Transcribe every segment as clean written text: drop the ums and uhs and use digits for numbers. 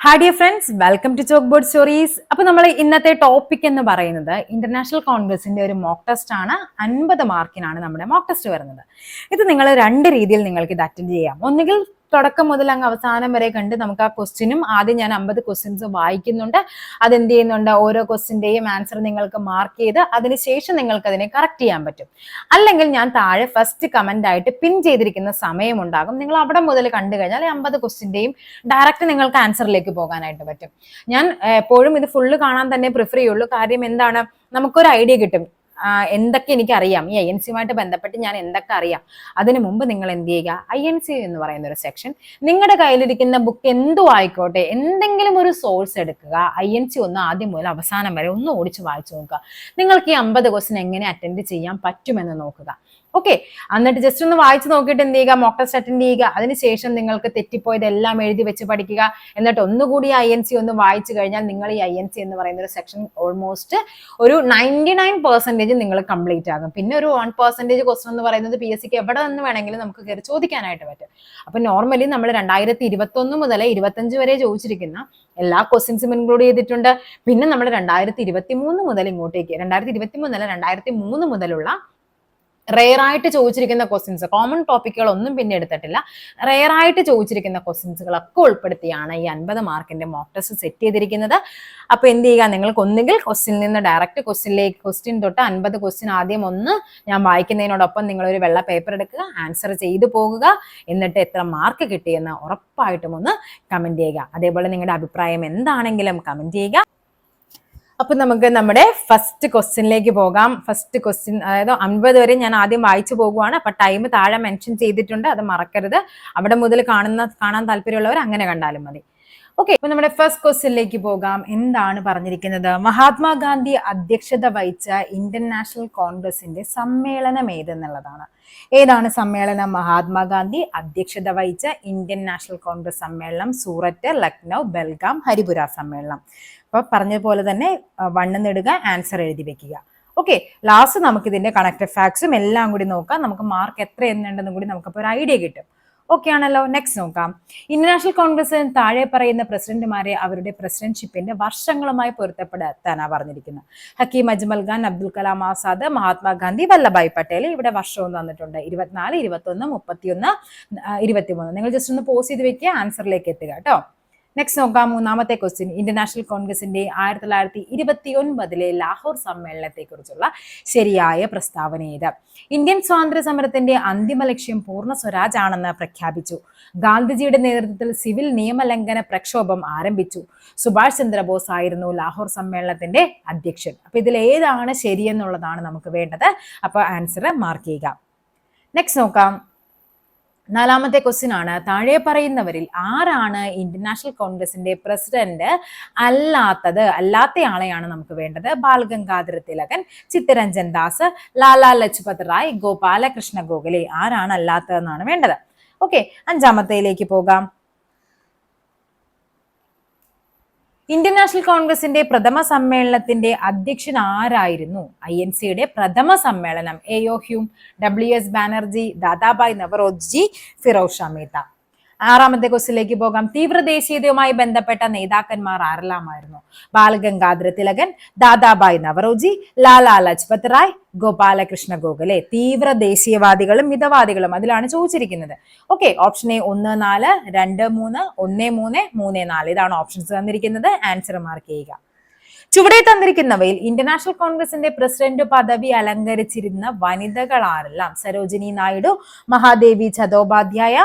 Hi dear friends, welcome to chalk board stories. അപ്പൊ നമ്മൾ ഇന്നത്തെ ടോപ്പിക് എന്ന് പറയുന്നത് ഇന്റർനാഷണൽ കോൺഗ്രസിന്റെ ഒരു മോക്ക് ടെസ്റ്റ് ആണ്. 50 മാർക്കിനാണ് നമ്മുടെ മോക്ക് ടെസ്റ്റ് വരുന്നത്. ഇത് നിങ്ങൾ രണ്ട് രീതിയിൽ നിങ്ങൾക്ക് ഇത് അറ്റൻഡ് ചെയ്യാം. ഒന്നുകിൽ തുടക്കം മുതൽ അങ്ങ് അവസാനം വരെ കണ്ട് നമുക്ക് ആ ക്വസ്റ്റ്യനും ആദ്യം ഞാൻ 50 ക്വസ്റ്റ്യൻസ് വായിക്കുന്നുണ്ട്, അതെന്ത് ചെയ്യുന്നുണ്ട്, ഓരോ ക്വസ്റ്റ്യന്റെയും ആൻസർ നിങ്ങൾക്ക് മാർക്ക് ചെയ്ത് അതിനുശേഷം നിങ്ങൾക്ക് അതിനെ കറക്റ്റ് ചെയ്യാൻ പറ്റും. അല്ലെങ്കിൽ ഞാൻ താഴെ ഫസ്റ്റ് കമന്റ് ആയിട്ട് പിൻ ചെയ്തിരിക്കുന്ന സമയം ഉണ്ടാകും. നിങ്ങൾ അവിടെ മുതൽ കണ്ടു കഴിഞ്ഞാൽ 50 ക്വസ്റ്റ്യന്റെയും ഡയറക്റ്റ് നിങ്ങൾക്ക് ആൻസറിലേക്ക് പോകാനായിട്ട് പറ്റും. ഞാൻ എപ്പോഴും ഇത് ഫുള്ള് കാണാൻ തന്നെ പ്രിഫർ ചെയ്യുള്ളൂ. കാര്യം എന്താണ്, നമുക്കൊരു ഐഡിയ കിട്ടും എന്തൊക്കെ എനിക്കറിയാം, ഈ INC യുമായിട്ട് ബന്ധപ്പെട്ട് ഞാൻ എന്തൊക്കെ അറിയാം. അതിനു മുമ്പ് നിങ്ങൾ എന്ത് ചെയ്യുക, INC എന്ന് പറയുന്ന ഒരു സെക്ഷൻ നിങ്ങളുടെ കയ്യിലിരിക്കുന്ന ബുക്ക് എന്തു ആയിക്കോട്ടെ, എന്തെങ്കിലും ഒരു സോഴ്സ് എടുക്കുക. INC ഒന്ന് ആദ്യം മുതൽ അവസാനം വരെ ഒന്ന് ഓടിച്ച് വായിച്ചു നോക്കുക. നിങ്ങൾക്ക് ഈ 50 ക്വസ്റ്റ്യൻ എങ്ങനെ അറ്റൻഡ് ചെയ്യാൻ പറ്റുമെന്ന് നോക്കുക. ഓക്കെ, എന്നിട്ട് ജസ്റ്റ് ഒന്ന് വായിച്ചു നോക്കിയിട്ട് എന്ത് ചെയ്യുക, മോക്ക് ടെസ്റ്റ് അറ്റൻഡ് ചെയ്യുക. അതിനുശേഷം നിങ്ങൾക്ക് തെറ്റിപ്പോയതെല്ലാം എഴുതി വെച്ച് പഠിക്കുക. എന്നിട്ട് ഒന്നുകൂടി INC ഒന്ന് വായിച്ചു കഴിഞ്ഞാൽ നിങ്ങൾ ഈ INC എന്ന് പറയുന്ന ഒരു സെക്ഷൻ ഓൾമോസ്റ്റ് ഒരു 99% നിങ്ങൾ കംപ്ലീറ്റ് ആകും. പിന്നെ ഒരു 1% ക്വസ്റ്റൻ എന്ന് പറയുന്നത് PSC ക്ക് എവിടെ നിന്ന് വേണമെങ്കിലും നമുക്ക് കയറി ചോദിക്കാനായിട്ട് പറ്റും. അപ്പൊ നോർമലി നമ്മൾ 2021 മുതൽ 25 വരെ ചോദിച്ചിരിക്കുന്ന എല്ലാ ക്വസ്റ്റ്യൻസും ഇൻക്ലൂഡ് ചെയ്തിട്ടുണ്ട്. പിന്നെ നമ്മൾ 2023 മുതൽ ഇങ്ങോട്ടേക്ക് 2023 അല്ല 2003 മുതലുള്ള റെയർ ആയിട്ട് ചോദിച്ചിരിക്കുന്ന ക്വസ്റ്റ്യൻസ്, കോമൺ ടോപ്പിക്കുകൾ ഒന്നും പിന്നെ എടുത്തിട്ടില്ല, റെയർ ആയിട്ട് ചോദിച്ചിരിക്കുന്ന ക്വസ്റ്റ്യൻസുകളൊക്കെ ഉൾപ്പെടുത്തിയാണ് ഈ 50 മാർക്കിന്റെ മോക്ക് ടെസ്റ്റ് സെറ്റ് ചെയ്തിരിക്കുന്നത്. അപ്പൊ എന്ത് ചെയ്യുക, നിങ്ങൾക്ക് ഒന്നുകിൽ ക്വസ്റ്റ്യനിൽ നിന്ന് ഡയറക്റ്റ് ക്വസ്റ്റ്യൻ തൊട്ട് 50 ക്വസ്റ്റ്യൻ ആദ്യം ഒന്ന് ഞാൻ വായിക്കുന്നതിനോടൊപ്പം നിങ്ങൾ ഒരു വെള്ള പേപ്പർ എടുക്കുക, ആൻസർ ചെയ്തു പോകുക. എന്നിട്ട് എത്ര മാർക്ക് കിട്ടിയെന്ന് ഉറപ്പായിട്ടും ഒന്ന് കമന്റ് ചെയ്യുക. അതേപോലെ നിങ്ങളുടെ അഭിപ്രായം എന്താണെങ്കിലും കമന്റ് ചെയ്യുക. അപ്പൊ നമുക്ക് നമ്മുടെ ഫസ്റ്റ് ക്വസ്റ്റ്യനിലേക്ക് പോകാം. ഫസ്റ്റ് ക്വസ്റ്റ്യൻ, അതായത് 50 വരെ ഞാൻ ആദ്യം വായിച്ചു പോകുവാണ്. അപ്പൊ ടൈം താഴെ മെൻഷൻ ചെയ്തിട്ടുണ്ട്, അത് മറക്കരുത്. അവിടെ മുതൽ കാണാൻ താല്പര്യമുള്ളവർ അങ്ങനെ കണ്ടാലും മതി. ഓക്കെ, അപ്പൊ നമ്മുടെ ഫസ്റ്റ് ക്വസ്റ്റ്യനിലേക്ക് പോകാം. എന്താണ് പറഞ്ഞിരിക്കുന്നത്? മഹാത്മാഗാന്ധി അധ്യക്ഷത വഹിച്ച ഇന്ത്യൻ നാഷണൽ കോൺഗ്രസിന്റെ സമ്മേളനം ഏതെന്നുള്ളതാണ്. ഏതാണ് സമ്മേളനം? മഹാത്മാഗാന്ധി അധ്യക്ഷത വഹിച്ച ഇന്ത്യൻ നാഷണൽ കോൺഗ്രസ് സമ്മേളനം സൂററ്റ്, ലക്നൗ, ബൽഗാം, ഹരിപുര സമ്മേളനം. അപ്പൊ പറഞ്ഞ പോലെ തന്നെ വണ്ണെന്നിടുക, ആൻസർ എഴുതി വെക്കുക. ഓക്കെ, ലാസ്റ്റ് നമുക്ക് ഇതിന്റെ കണക്റ്റഡ് ഫാക്ട്സും എല്ലാം കൂടി നോക്കാം. നമുക്ക് മാർക്ക് എത്ര എന്നുണ്ടെന്നും കൂടി നമുക്കപ്പോൾ ഒരു ഐഡിയ കിട്ടും. ഓക്കെ ആണല്ലോ. നെക്സ്റ്റ് നോക്കാം. ഇന്ത്യൻ കോൺഗ്രസ് താഴെ പറയുന്ന പ്രസിഡന്റുമാരെ അവരുടെ പ്രസിഡന്റ്ഷിപ്പിന്റെ വർഷങ്ങളുമായി പൊരുത്തപ്പെടുത്താനാണ് പറഞ്ഞിരിക്കുന്നത്. ഹക്കീം അജ്മൽ ഖാൻ, അബ്ദുൽ കലാം ആസാദ്, മഹാത്മാഗാന്ധി, വല്ലഭായ് പട്ടേൽ. ഇവിടെ വർഷവും തന്നിട്ടുണ്ട്: 24, 21, 31, 23. നിങ്ങൾ ജസ്റ്റ് ഒന്ന് പോസ് ചെയ്ത് വെക്കുക, ആൻസറിലേക്ക് എത്തുക കേട്ടോ. നെക്സ്റ്റ് നോക്കാം. മൂന്നാമത്തെ ക്വസ്റ്റ്യൻ. ഇന്ത്യൻ നാഷണൽ കോൺഗ്രസിന്റെ 1929 ലാഹോർ സമ്മേളനത്തെ കുറിച്ചുള്ള ശരിയായ പ്രസ്താവന ഏത്? ഇന്ത്യൻ സ്വാതന്ത്ര്യ സമരത്തിന്റെ അന്തിമ ലക്ഷ്യം പൂർണ്ണ സ്വരാജ് ആണെന്ന് പ്രഖ്യാപിച്ചു. ഗാന്ധിജിയുടെ നേതൃത്വത്തിൽ സിവിൽ നിയമലംഘന പ്രക്ഷോഭം ആരംഭിച്ചു. സുഭാഷ് ചന്ദ്രബോസ് ആയിരുന്നു ലാഹോർ സമ്മേളനത്തിന്റെ അധ്യക്ഷൻ. അപ്പൊ ഇതിൽ ഏതാണ് ശരിയെന്നുള്ളതാണ് നമുക്ക് വേണ്ടത്. അപ്പൊ ആൻസർ മാർക്ക് ചെയ്യുക. നെക്സ്റ്റ് നോക്കാം. നാലാമത്തെ ക്വസ്റ്റ്യൻ ആണ്. താഴെ പറയുന്നവരിൽ ആരാണ് ഇന്ത്യൻ നാഷണൽ കോൺഗ്രസിന്റെ പ്രസിഡന്റ് അല്ലാത്തയാളെയാണ് നമുക്ക് വേണ്ടത്? ബാൽ ഗംഗാധര തിലകൻ, ചിത്തരഞ്ജൻ ദാസ്, ലാലാ ലജ്പത് റായ്, ഗോപാലകൃഷ്ണ ഗോഖലെ. ആരാണ് അല്ലാത്തതെന്നാണ് വേണ്ടത്. ഓക്കെ, അഞ്ചാമത്തേലേക്ക് പോകാം. ഇന്ത്യൻ നാഷണൽ കോൺഗ്രസിന്റെ പ്രഥമ സമ്മേളനത്തിന്റെ അധ്യക്ഷൻ ആരായിരുന്നു? INC യുടെ പ്രഥമ സമ്മേളനം AO Hume, WS Banerjee, Dadabhai Naoroji, Firoz Shah Mehta. ആറാമത്തെ ക്വസ്റ്റ്യനിലേക്ക് പോകാം. തീവ്ര ദേശീയതയുമായി ബന്ധപ്പെട്ട നേതാക്കന്മാർ ആരെല്ലാമായിരുന്നു? ബാൽ ഗംഗാധര തിലകൻ, ദാദാഭായ് നവറോജി, ലാലാ ലജ്പത് റായ്, ഗോപാലകൃഷ്ണ ഗോഖലെ. തീവ്ര ദേശീയവാദികളും മിതവാദികളും അതിലാണ് ചോദിച്ചിരിക്കുന്നത്. Okay, option A 1, 4, 2, 3, 1, 3, 3, 4. ഇതാണ് ഓപ്ഷൻസ് തന്നിരിക്കുന്നത്. ആൻസർ മാർക്ക് ചെയ്യുക. ചുവടെ തന്നിരിക്കുന്നവയിൽ ഇന്ത്യൻ നാഷണൽ കോൺഗ്രസിന്റെ പ്രസിഡന്റ് പദവി അലങ്കരിച്ചിരുന്ന വനിതകൾ ആരെല്ലാം? സരോജിനി നായിഡു, മഹാദേവി ചതോപാധ്യായ,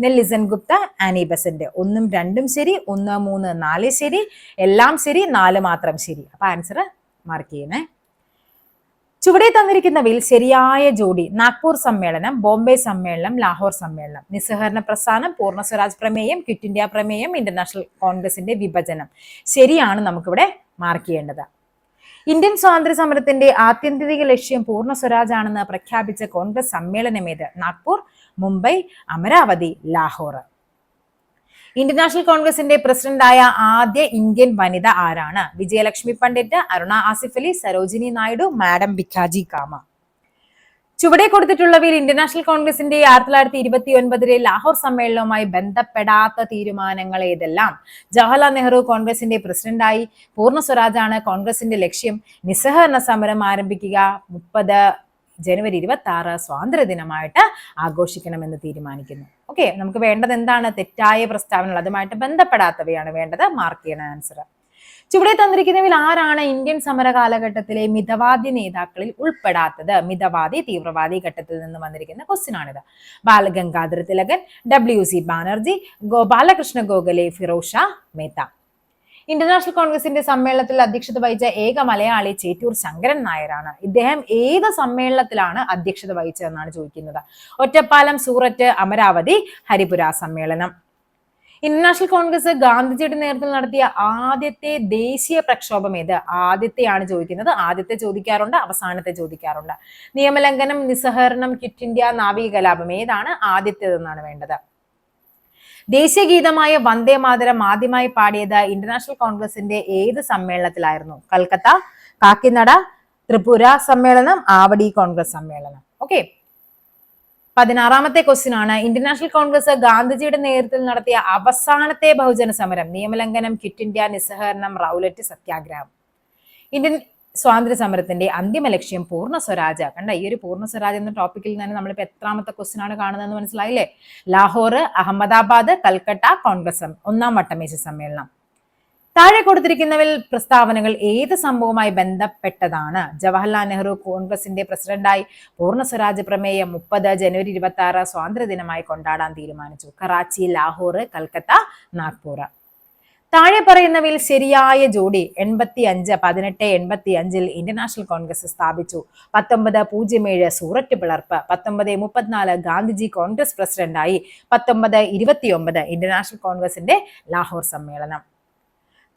നെല്ലിസൺ ഗുപ്ത, ആനി ബസന്റ്. 1, 2 ശരി, 1, 3, 4 ശരി, എല്ലാം ശരി, 4 മാത്രം ശരി. അപ്പൊ ആൻസർ മാർക്ക് ചെയ്യണേ. ചുവടെ തന്നിരിക്കുന്നവയിൽ ശരിയായ ജോഡി: നാഗ്പൂർ സമ്മേളനം, ബോംബെ സമ്മേളനം, ലാഹോർ സമ്മേളനം. നിസ്സഹകരണ പ്രസ്ഥാനം, പൂർണ്ണ സ്വരാജ് പ്രമേയം, ക്വിറ്റ് ഇന്ത്യ പ്രമേയം, ഇന്ത്യൻ നാഷണൽ കോൺഗ്രസിന്റെ വിഭജനം. ശരിയാണ് നമുക്കിവിടെ മാർക്ക് ചെയ്യേണ്ടത്. ഇന്ത്യൻ സ്വാതന്ത്ര്യ സമരത്തിന്റെ ആത്യന്തിക ലക്ഷ്യം പൂർണ്ണ സ്വരാജ് ആണെന്ന് പ്രഖ്യാപിച്ച കോൺഗ്രസ് സമ്മേളനം ഏത്? നാഗ്പൂർ, മുംബൈ, അമരാവതി, ലാഹോർ. ഇന്ത്യൻ നാഷണൽ കോൺഗ്രസിന്റെ പ്രസിഡന്റായ ആദ്യ ഇന്ത്യൻ വനിത ആരാണ്? വിജയലക്ഷ്മി പണ്ഡിറ്റ്, അരുണ ആസിഫ് അലി, സരോജിനി നായിഡു, മാഡം ഭിക്കാജി കാമ. ചുവടെ കൊടുത്തിട്ടുള്ളവയിൽ ഇന്റർനാഷണൽ കോൺഗ്രസിന്റെ 1929 ലാഹോർ സമ്മേളനവുമായി ബന്ധപ്പെടാത്ത തീരുമാനങ്ങൾ ഏതെല്ലാം? ജവഹർലാൽ നെഹ്റു കോൺഗ്രസിന്റെ പ്രസിഡന്റായി. പൂർണ്ണ സ്വരാജാണ് കോൺഗ്രസിന്റെ ലക്ഷ്യം. നിസ്സഹകരണ സമരം ആരംഭിക്കുക. 30 ജനുവരി 26 സ്വാതന്ത്ര്യ ദിനമായിട്ട് ആഘോഷിക്കണമെന്ന് തീരുമാനിക്കുന്നു. ഓക്കെ, നമുക്ക് വേണ്ടത് എന്താണ്? തെറ്റായ പ്രസ്താവനകൾ, അതുമായിട്ട് ബന്ധപ്പെടാത്തവയാണ് വേണ്ടത്. മാർക്ക് ചെയ്യണ ആൻസർ. ചുവടെ തന്നിരിക്കുന്നവയിൽ ആരാണ് ഇന്ത്യൻ സമര കാലഘട്ടത്തിലെ മിതവാദി നേതാക്കളിൽ ഉൾപ്പെടാത്തത്? മിതവാദി തീവ്രവാദി ഘട്ടത്തിൽ നിന്ന് വന്നിരിക്കുന്ന ക്വസ്റ്റ്യൻ ആണിത്. ബാലഗംഗാധര തിലകൻ, WC ബാനർജി, ഗോപാലകൃഷ്ണ ഗോഖലെ, ഫിറോസ് ഷാ മേത്ത. ഇന്റർനാഷണൽ കോൺഗ്രസിന്റെ സമ്മേളനത്തിൽ അധ്യക്ഷത വഹിച്ച ഏക മലയാളി ചേറ്റൂർ ശങ്കരൻ നായരാണ്. ഇദ്ദേഹം ഏത് സമ്മേളനത്തിലാണ് അധ്യക്ഷത വഹിച്ചതെന്നാണ് ചോദിക്കുന്നത്. ഒറ്റപ്പാലം, സൂററ്റ്, അമരാവതി, ഹരിപുര സമ്മേളനം. ഇന്റർനാഷണൽ കോൺഗ്രസ് ഗാന്ധിജിയുടെ നേതൃത്വത്തിൽ നടത്തിയ ആദ്യത്തെ ദേശീയ പ്രക്ഷോഭം ഏത്? ആദ്യത്തെയാണ് ചോദിക്കുന്നത്. ആദ്യത്തെ ചോദിക്കാറുണ്ട്, അവസാനത്തെ ചോദിക്കാറുണ്ട്. നിയമലംഘനം, നിസ്സഹകരണം, ക്വിറ്റ് ഇന്ത്യ, നാവിക കലാപം. ഏതാണ് ആദ്യത്തേതെന്നാണ് വേണ്ടത്. ദേശീയ ഗീതമായ വന്ദേ മാതരം ആദ്യമായി പാടിയത് ഇന്റർനാഷണൽ കോൺഗ്രസിന്റെ ഏത് സമ്മേളനത്തിലായിരുന്നു? കൽക്കത്ത, കാക്കിനട, ത്രിപുര സമ്മേളനം, ആവടി കോൺഗ്രസ് സമ്മേളനം. ഓക്കെ, 16ാമത്തെ ക്വസ്റ്റ്യൻ ആണ്. ഇന്റർനാഷണൽ കോൺഗ്രസ് ഗാന്ധിജിയുടെ നേതൃത്വത്തിൽ നടത്തിയ അവസാനത്തെ ബഹുജന സമരം? നിയമലംഘനം, ക്വിറ്റ് ഇന്ത്യ, നിസ്സഹകരണം, റൗലറ്റ് സത്യാഗ്രഹം. ഇന്ത്യൻ സ്വാതന്ത്ര്യ സമരത്തിന്റെ അന്തിമ ലക്ഷ്യം പൂർണ്ണ സ്വരാജ്. കണ്ട, ഈ ഒരു പൂർണ്ണ സ്വരാജ് എന്ന ടോപ്പിക്കിൽ തന്നെ നമ്മളിപ്പോ എത്രാമത്തെ ക്വസ്റ്റ്യൻ ആണ് കാണുന്നതെന്ന് മനസ്സിലായില്ലേ? ലാഹോർ, അഹമ്മദാബാദ്, കൽക്കട്ട കോൺഗ്രസ് ഒന്നാം വട്ടമേശ സമ്മേളനം. താഴെ കൊടുത്തിരിക്കുന്നവയിൽ പ്രസ്താവനകൾ ഏത് സംഭവവുമായി ബന്ധപ്പെട്ടതാണ്? ജവഹർലാൽ നെഹ്റു കോൺഗ്രസിന്റെ പ്രസിഡന്റായി. പൂർണ്ണ സ്വരാജ് പ്രമേയം 30 ജനുവരി 26 സ്വാതന്ത്ര്യ ദിനമായി കൊണ്ടാടാൻ തീരുമാനിച്ചു. കറാച്ചി, ലാഹോർ, കൽക്കത്ത, നാഗ്പൂർ. താഴെ പറയുന്നവയിൽ ശരിയായ ജോഡി. 1885 ഇന്റർനാഷണൽ കോൺഗ്രസ് സ്ഥാപിച്ചു. 1907 സൂററ്റ് പിളർപ്പ്. 1934 ഗാന്ധിജി കോൺഗ്രസ് പ്രസിഡന്റായി. 1929 ഇന്റർനാഷണൽ കോൺഗ്രസിന്റെ ലാഹോർ സമ്മേളനം.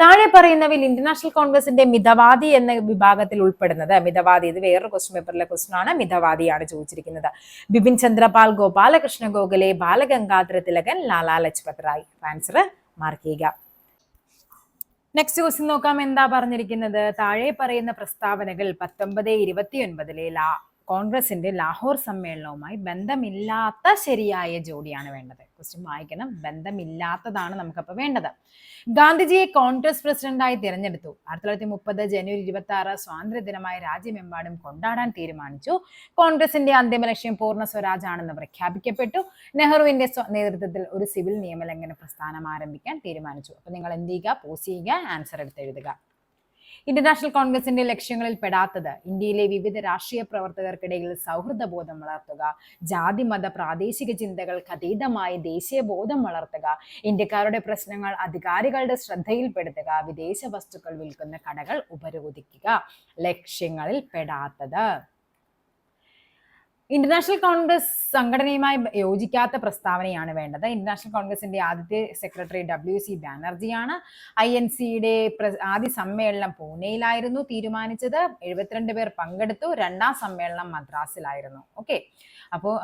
താഴെ പറയുന്നവയിൽ ഇന്റർനാഷണൽ കോൺഗ്രസിന്റെ മിതവാദി എന്ന വിഭാഗത്തിൽ ഉൾപ്പെടുന്നത്? മിതവാദി, ഇത് വേറൊരു ക്വസ്റ്റ്യൻ പേപ്പറിലെ ക്വസ്റ്റ്യൻ ആണ്. മിതവാദിയാണ് ചോദിച്ചിരിക്കുന്നത്. ബിപിൻ ചന്ദ്രപാൽ, ഗോപാലകൃഷ്ണ ഗോഖലെ, ബാലഗംഗാധര തിലകൻ, ലാലാ ലജ്പത് റായ്. ആൻസർ മാർക്ക് ചെയ്യുക. നെക്സ്റ്റ് ക്വസ്റ്റ്യൻ നോക്കാം. എന്താ പറഞ്ഞിരിക്കുന്നത്? താഴെ പറയുന്ന പ്രസ്താവനകൾ 1929 കോൺഗ്രസിന്റെ ലാഹോർ സമ്മേളനവുമായി ബന്ധമില്ലാത്ത ശരിയായ ജോഡിയാണ് വേണ്ടത്. ക്വസ്റ്റ്യൻ വായിക്കണം. ബന്ധമില്ലാത്തതാണ് നമുക്കപ്പോൾ വേണ്ടത്. ഗാന്ധിജിയെ കോൺഗ്രസ് പ്രസിഡന്റായി തിരഞ്ഞെടുത്തു. 1930 ജനുവരി 26 സ്വാതന്ത്ര്യ ദിനമായി രാജ്യമെമ്പാടും കൊണ്ടാടാൻ തീരുമാനിച്ചു. കോൺഗ്രസിന്റെ അന്തിമ ലക്ഷ്യം പൂർണ്ണ സ്വരാജ് ആണെന്ന് പ്രഖ്യാപിക്കപ്പെട്ടു. നെഹ്റുവിന്റെ നേതൃത്വത്തിൽ ഒരു സിവിൽ നിയമലംഘന പ്രസ്ഥാനം ആരംഭിക്കാൻ തീരുമാനിച്ചു. അപ്പൊ നിങ്ങൾ എന്ത് ചെയ്യുക? പോസ് ചെയ്യുക, ആൻസർ എടുത്ത് എഴുതുക. ഇന്റർനാഷണൽ കോൺഗ്രസിന്റെ ലക്ഷ്യങ്ങളിൽ പെടാത്തത്? ഇന്ത്യയിലെ വിവിധ രാഷ്ട്രീയ പ്രവർത്തകർക്കിടയിൽ സൗഹൃദ ബോധം വളർത്തുക, ജാതി മത പ്രാദേശിക ചിന്തകൾക്ക് അതീതമായി ദേശീയ ബോധം വളർത്തുക, ഇന്ത്യക്കാരുടെ പ്രശ്നങ്ങൾ അധികാരികളുടെ ശ്രദ്ധയിൽപ്പെടുത്തുക, വിദേശ വസ്തുക്കൾ വിൽക്കുന്ന കടകൾ ഉപരോധിക്കുക. ലക്ഷ്യങ്ങളിൽ പെടാത്തത്. ഇന്റർനാഷണൽ കോൺഗ്രസ് സംഘടനയുമായി യോജിക്കാത്ത പ്രസ്താവനയാണ് വേണ്ടത്. ഇന്റർനാഷണൽ കോൺഗ്രസിന്റെ ആദ്യത്തെ സെക്രട്ടറി WC ബാനർജിയാണ്. INCയുടെ ആദ്യ സമ്മേളനം പൂനെയിലായിരുന്നു തീരുമാനിച്ചത്. 72 പേർ പങ്കെടുത്തു. രണ്ടാം സമ്മേളനം മദ്രാസിലായിരുന്നു. ഓക്കെ, അപ്പോൾ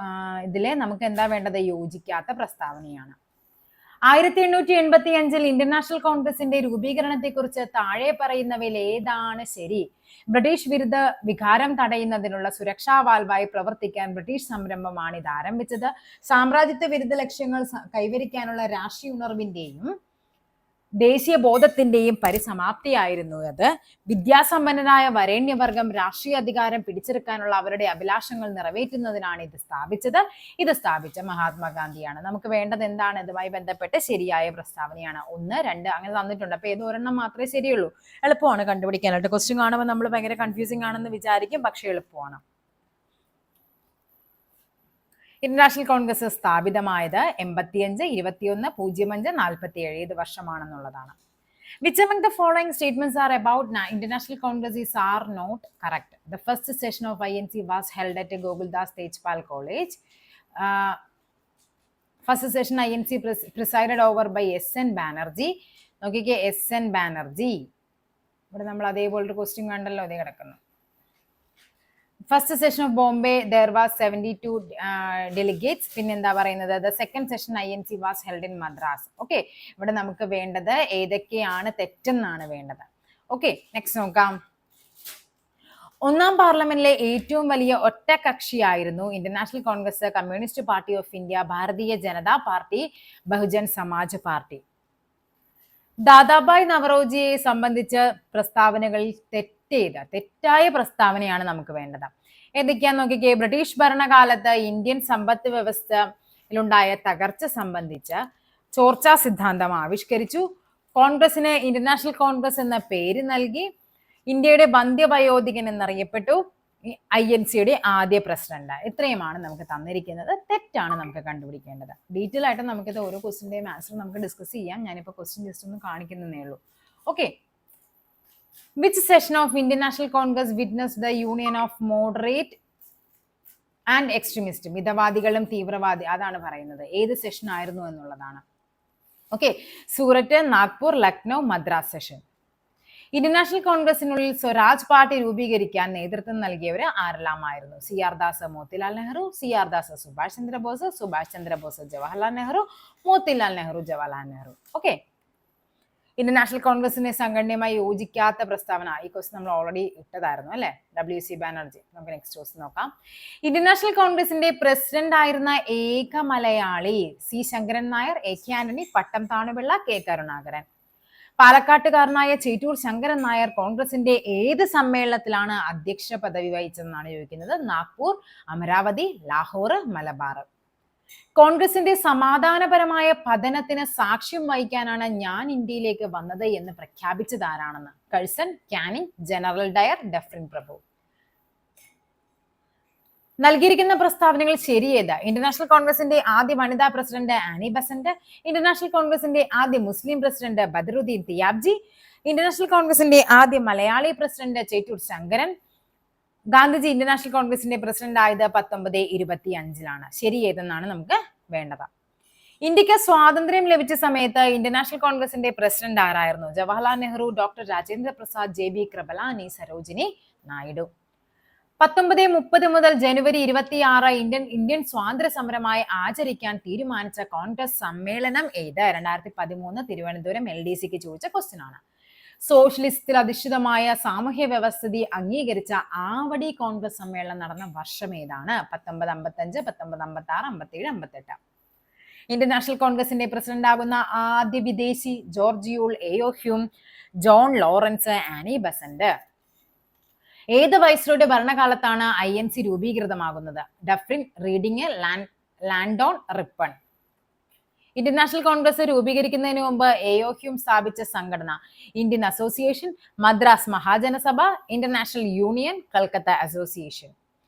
ഇതിലെ നമുക്ക് എന്താ വേണ്ടത്? യോജിക്കാത്ത പ്രസ്താവനയാണ്. 1885 ഇന്റർനാഷണൽ കോൺഗ്രസിന്റെ രൂപീകരണത്തെക്കുറിച്ച് താഴെ പറയുന്നവയിൽ ഏതാണ് ശരി? ബ്രിട്ടീഷ് വിരുദ്ധ വികാരം തടയുന്നതിനുള്ള സുരക്ഷാ വാൽവായി പ്രവർത്തിക്കാൻ ബ്രിട്ടീഷ് സംരംഭമാണ് ഇത് ആരംഭിച്ചത്. സാമ്രാജ്യത്വ വിരുദ്ധ ലക്ഷ്യങ്ങൾ കൈവരിക്കാനുള്ള രാഷ്ട്രീയ ഉണർവിന്റെയും ദേശീയ ബോധത്തിന്റെയും പരിസമാപ്തിയായിരുന്നു അത്. വിദ്യാസമ്പന്നരായ വരേണ്യവർഗം രാഷ്ട്രീയ അധികാരം പിടിച്ചെടുക്കാനുള്ള അവരുടെ അഭിലാഷങ്ങൾ നിറവേറ്റുന്നതിനാണ് ഇത് സ്ഥാപിച്ച മഹാത്മാഗാന്ധിയാണ്. നമുക്ക് വേണ്ടത് എന്താണ്? ഇതുമായി ബന്ധപ്പെട്ട് ശരിയായ പ്രസ്താവനയാണ്. 1, 2 അങ്ങനെ തന്നിട്ടുണ്ട്. അപ്പൊ ഏത് ഒരെണ്ണം മാത്രമേ ശരിയുള്ളൂ. എളുപ്പമാണ് കണ്ടുപിടിക്കാനായിട്ട്. ക്വസ്റ്റ്യൻ കാണുമ്പോൾ നമ്മൾ ഭയങ്കര കൺഫ്യൂസിംഗ് ആണെന്ന് വിചാരിക്കും, പക്ഷെ എളുപ്പമാണ്. ഇന്റർനാഷണൽ കോൺഗ്രസ് സ്ഥാപിതമായത് 85, 21, 05, 47 ഏത് വർഷമാണെന്നുള്ളതാണ്. Which among the following statements are about international congresses are not correct? The first session of INC was held at Gokul Das Tejpal College. First session INC presided over by SN Banerjee. നോക്കിക്കേ, SN Banerjee. ഇവിടെ നമ്മൾ അതേപോലൊരു question കണ്ടല്ലോ, അതേ കിടക്കുന്നു. First session of Bombay, there was 72 delegates. പിന്നെ എന്താ പറയുന്നത്? The second session INC was held in Madras. Okay, ഇവിടെ നമുക്ക് വേണ്ടത് ഏതൊക്കെയാണ് തെറ്റെന്നാണ് വേണ്ടത്. ഓക്കെ, നെക്സ്റ്റ് നോക്കാം. ഒന്നാം പാർലമെന്റിലെ ഏറ്റവും വലിയ ഒറ്റകക്ഷിയായിരുന്നു international Congress, Communist Party of India, Bharatiya Janata party, Bahujan Samaj party. Dadabhai നവറോജിയെ സംബന്ധിച്ച പ്രസ്താവനകളിൽ തെറ്റായ പ്രസ്താവനയാണ് നമുക്ക് വേണ്ടത്. ഏതൊക്കെയാന്ന് നോക്കിക്കേ. ബ്രിട്ടീഷ് ഭരണകാലത്ത് ഇന്ത്യൻ സമ്പദ് വ്യവസ്ഥയിലുണ്ടായ തകർച്ച സംബന്ധിച്ച് ചോർച്ചാ സിദ്ധാന്തം ആവിഷ്കരിച്ചു. കോൺഗ്രസിന് ഇന്റർനാഷണൽ കോൺഗ്രസ് എന്ന പേര് നൽകി. ഇന്ത്യയുടെ വന്ധ്യവയോധികൻ എന്നറിയപ്പെട്ടു. INCയുടെ ആദ്യ പ്രസിഡന്റ്. ഇത്രയുമാണ് നമുക്ക് തന്നിരിക്കുന്നത്. തെറ്റാണ് നമുക്ക് കണ്ടുപിടിക്കേണ്ടത്. ഡീറ്റെയിൽ ആയിട്ട് നമുക്കിത് ഓരോ ക്വസ്റ്റിന്റെയും ആൻസർ നമുക്ക് ഡിസ്കസ് ചെയ്യാം. ഞാനിപ്പോൾ ക്വസ്റ്റ്യൻ ജസ്റ്റ് ഒന്ന് കാണിക്കുന്നതേ ഉള്ളൂ. Okay. Which session of Indian National Congress witness the union of moderate and extremist, മിതവാദികളും തീവ്രവാദി, അതാണ് പറയുന്നത്. ഏത് സെഷൻ ആയിരുന്നു എന്നുള്ളതാണ്. Okay. Surat, Nagpur, Lucknow, Madras session. Indian National കോൺഗ്രസിനുള്ളിൽ സ്വരാജ് പാർട്ടി രൂപീകരിക്കാൻ നേതൃത്വം നൽകിയവർ ആരെല്ലാമായിരുന്നു? CR Das, Motilal Nehru, CR Das, Subhash Chandrabose, Subhash Chandrabose, Jawaharlal Nehru, Motilal Nehru, Jawaharlal Nehru. Okay. Indian National കോൺഗ്രസിനെ സംഘടനയുമായി യോജിക്കാത്ത പ്രസ്താവന, ഈ ക്വസ്റ്റ്യൻ നമ്മൾ ഓൾറെഡി ഇട്ടതായിരുന്നു അല്ലെ. WC ബാനർജി. നമുക്ക് നെക്സ്റ്റ് ക്വസ്റ്റ്യൻ നോക്കാം. ഇന്ത്യൻ നാഷണൽ കോൺഗ്രസിന്റെ പ്രസിഡന്റ് ആയിരുന്ന ഏക മലയാളി? C ശങ്കരൻ നായർ, AK ആന്റണി, പട്ടം താണുപിള്ള, K കരുണാകരൻ. പാലക്കാട്ടുകാരനായ ചേറ്റൂർ ശങ്കരൻ നായർ കോൺഗ്രസിന്റെ ഏത് സമ്മേളനത്തിലാണ് അധ്യക്ഷ പദവി വഹിച്ചതെന്നാണ് ചോദിക്കുന്നത്. നാഗ്പൂർ, അമരാവതി, ലാഹോർ, മലബാർ. കോൺഗ്രസിന്റെ സമാധാനപരമായ പതനത്തിന് സാക്ഷ്യം വഹിക്കാനാണ് ഞാൻ ഇന്ത്യയിലേക്ക് വന്നത് എന്ന് പ്രഖ്യാപിച്ചത് ആരാണെന്ന്? Curzon, Canning, general Dyer, Dufferin പ്രഭു. നൽകിയിരിക്കുന്ന പ്രസ്താവനകൾ ശരിയേത്? ഇന്റർനാഷണൽ കോൺഗ്രസിന്റെ ആദ്യ വനിതാ പ്രസിഡന്റ് ആനി ബസന്റ്, ഇന്റർനാഷണൽ കോൺഗ്രസിന്റെ ആദ്യ മുസ്ലിം പ്രസിഡന്റ് ബദറുദ്ദീൻ തിയാബ്ജി, ഇന്റർനാഷണൽ കോൺഗ്രസിന്റെ ആദ്യ മലയാളി പ്രസിഡന്റ് ചേറ്റൂർ ശങ്കരൻ. ഗാന്ധിജി ഇന്റർനാഷണൽ കോൺഗ്രസിന്റെ പ്രസിഡന്റ് ആയത് 1925 ശരിയേതെന്നാണ് നമുക്ക് വേണ്ടത്. ഇന്ത്യക്ക് സ്വാതന്ത്ര്യം ലഭിച്ച സമയത്ത് ഇന്റർനാഷണൽ കോൺഗ്രസിന്റെ പ്രസിഡന്റ് ആരായിരുന്നു? Jawaharlal Nehru, doctor Rajendra Prasad, JB Kripalani, Sarojini Naidu. 1930 മുതൽ ജനുവരി 26 ഇന്ത്യൻ സ്വാതന്ത്ര്യ സമരമായി ആചരിക്കാൻ തീരുമാനിച്ച കോൺഗ്രസ് സമ്മേളനം ഏത്? 2013 തിരുവനന്തപുരം LDCക്ക് ചോദിച്ച ക്വസ്റ്റ്യൻ ആണ്. സോഷ്യലിസ്റ്റിൽ അധിഷ്ഠിതമായ സാമൂഹ്യ വ്യവസ്ഥിതി അംഗീകരിച്ച ആവടി കോൺഗ്രസ് സമ്മേളനം നടന്ന വർഷം ഏതാണ്? 1955, 1956, 57, 58. ഇന്ത്യൻ നാഷണൽ കോൺഗ്രസിന്റെ പ്രസിഡന്റ് ആകുന്ന ആദ്യ വിദേശി? George Yule, AO Hume, John Lawrence, Annie Besant. ഏത് വൈസ്രോയുടെ ഭരണകാലത്താണ് INC രൂപീകൃതമാകുന്നത്? Dufferin, Reading, Lansdowne, Ripon. Indian National Congress രൂപീകരിക്കുന്നതിന് മുമ്പ് AO ഹ്യൂം സ്ഥാപിച്ച സംഘടന? Indian association, Madras Mahajanasabha, international union, Calcutta association.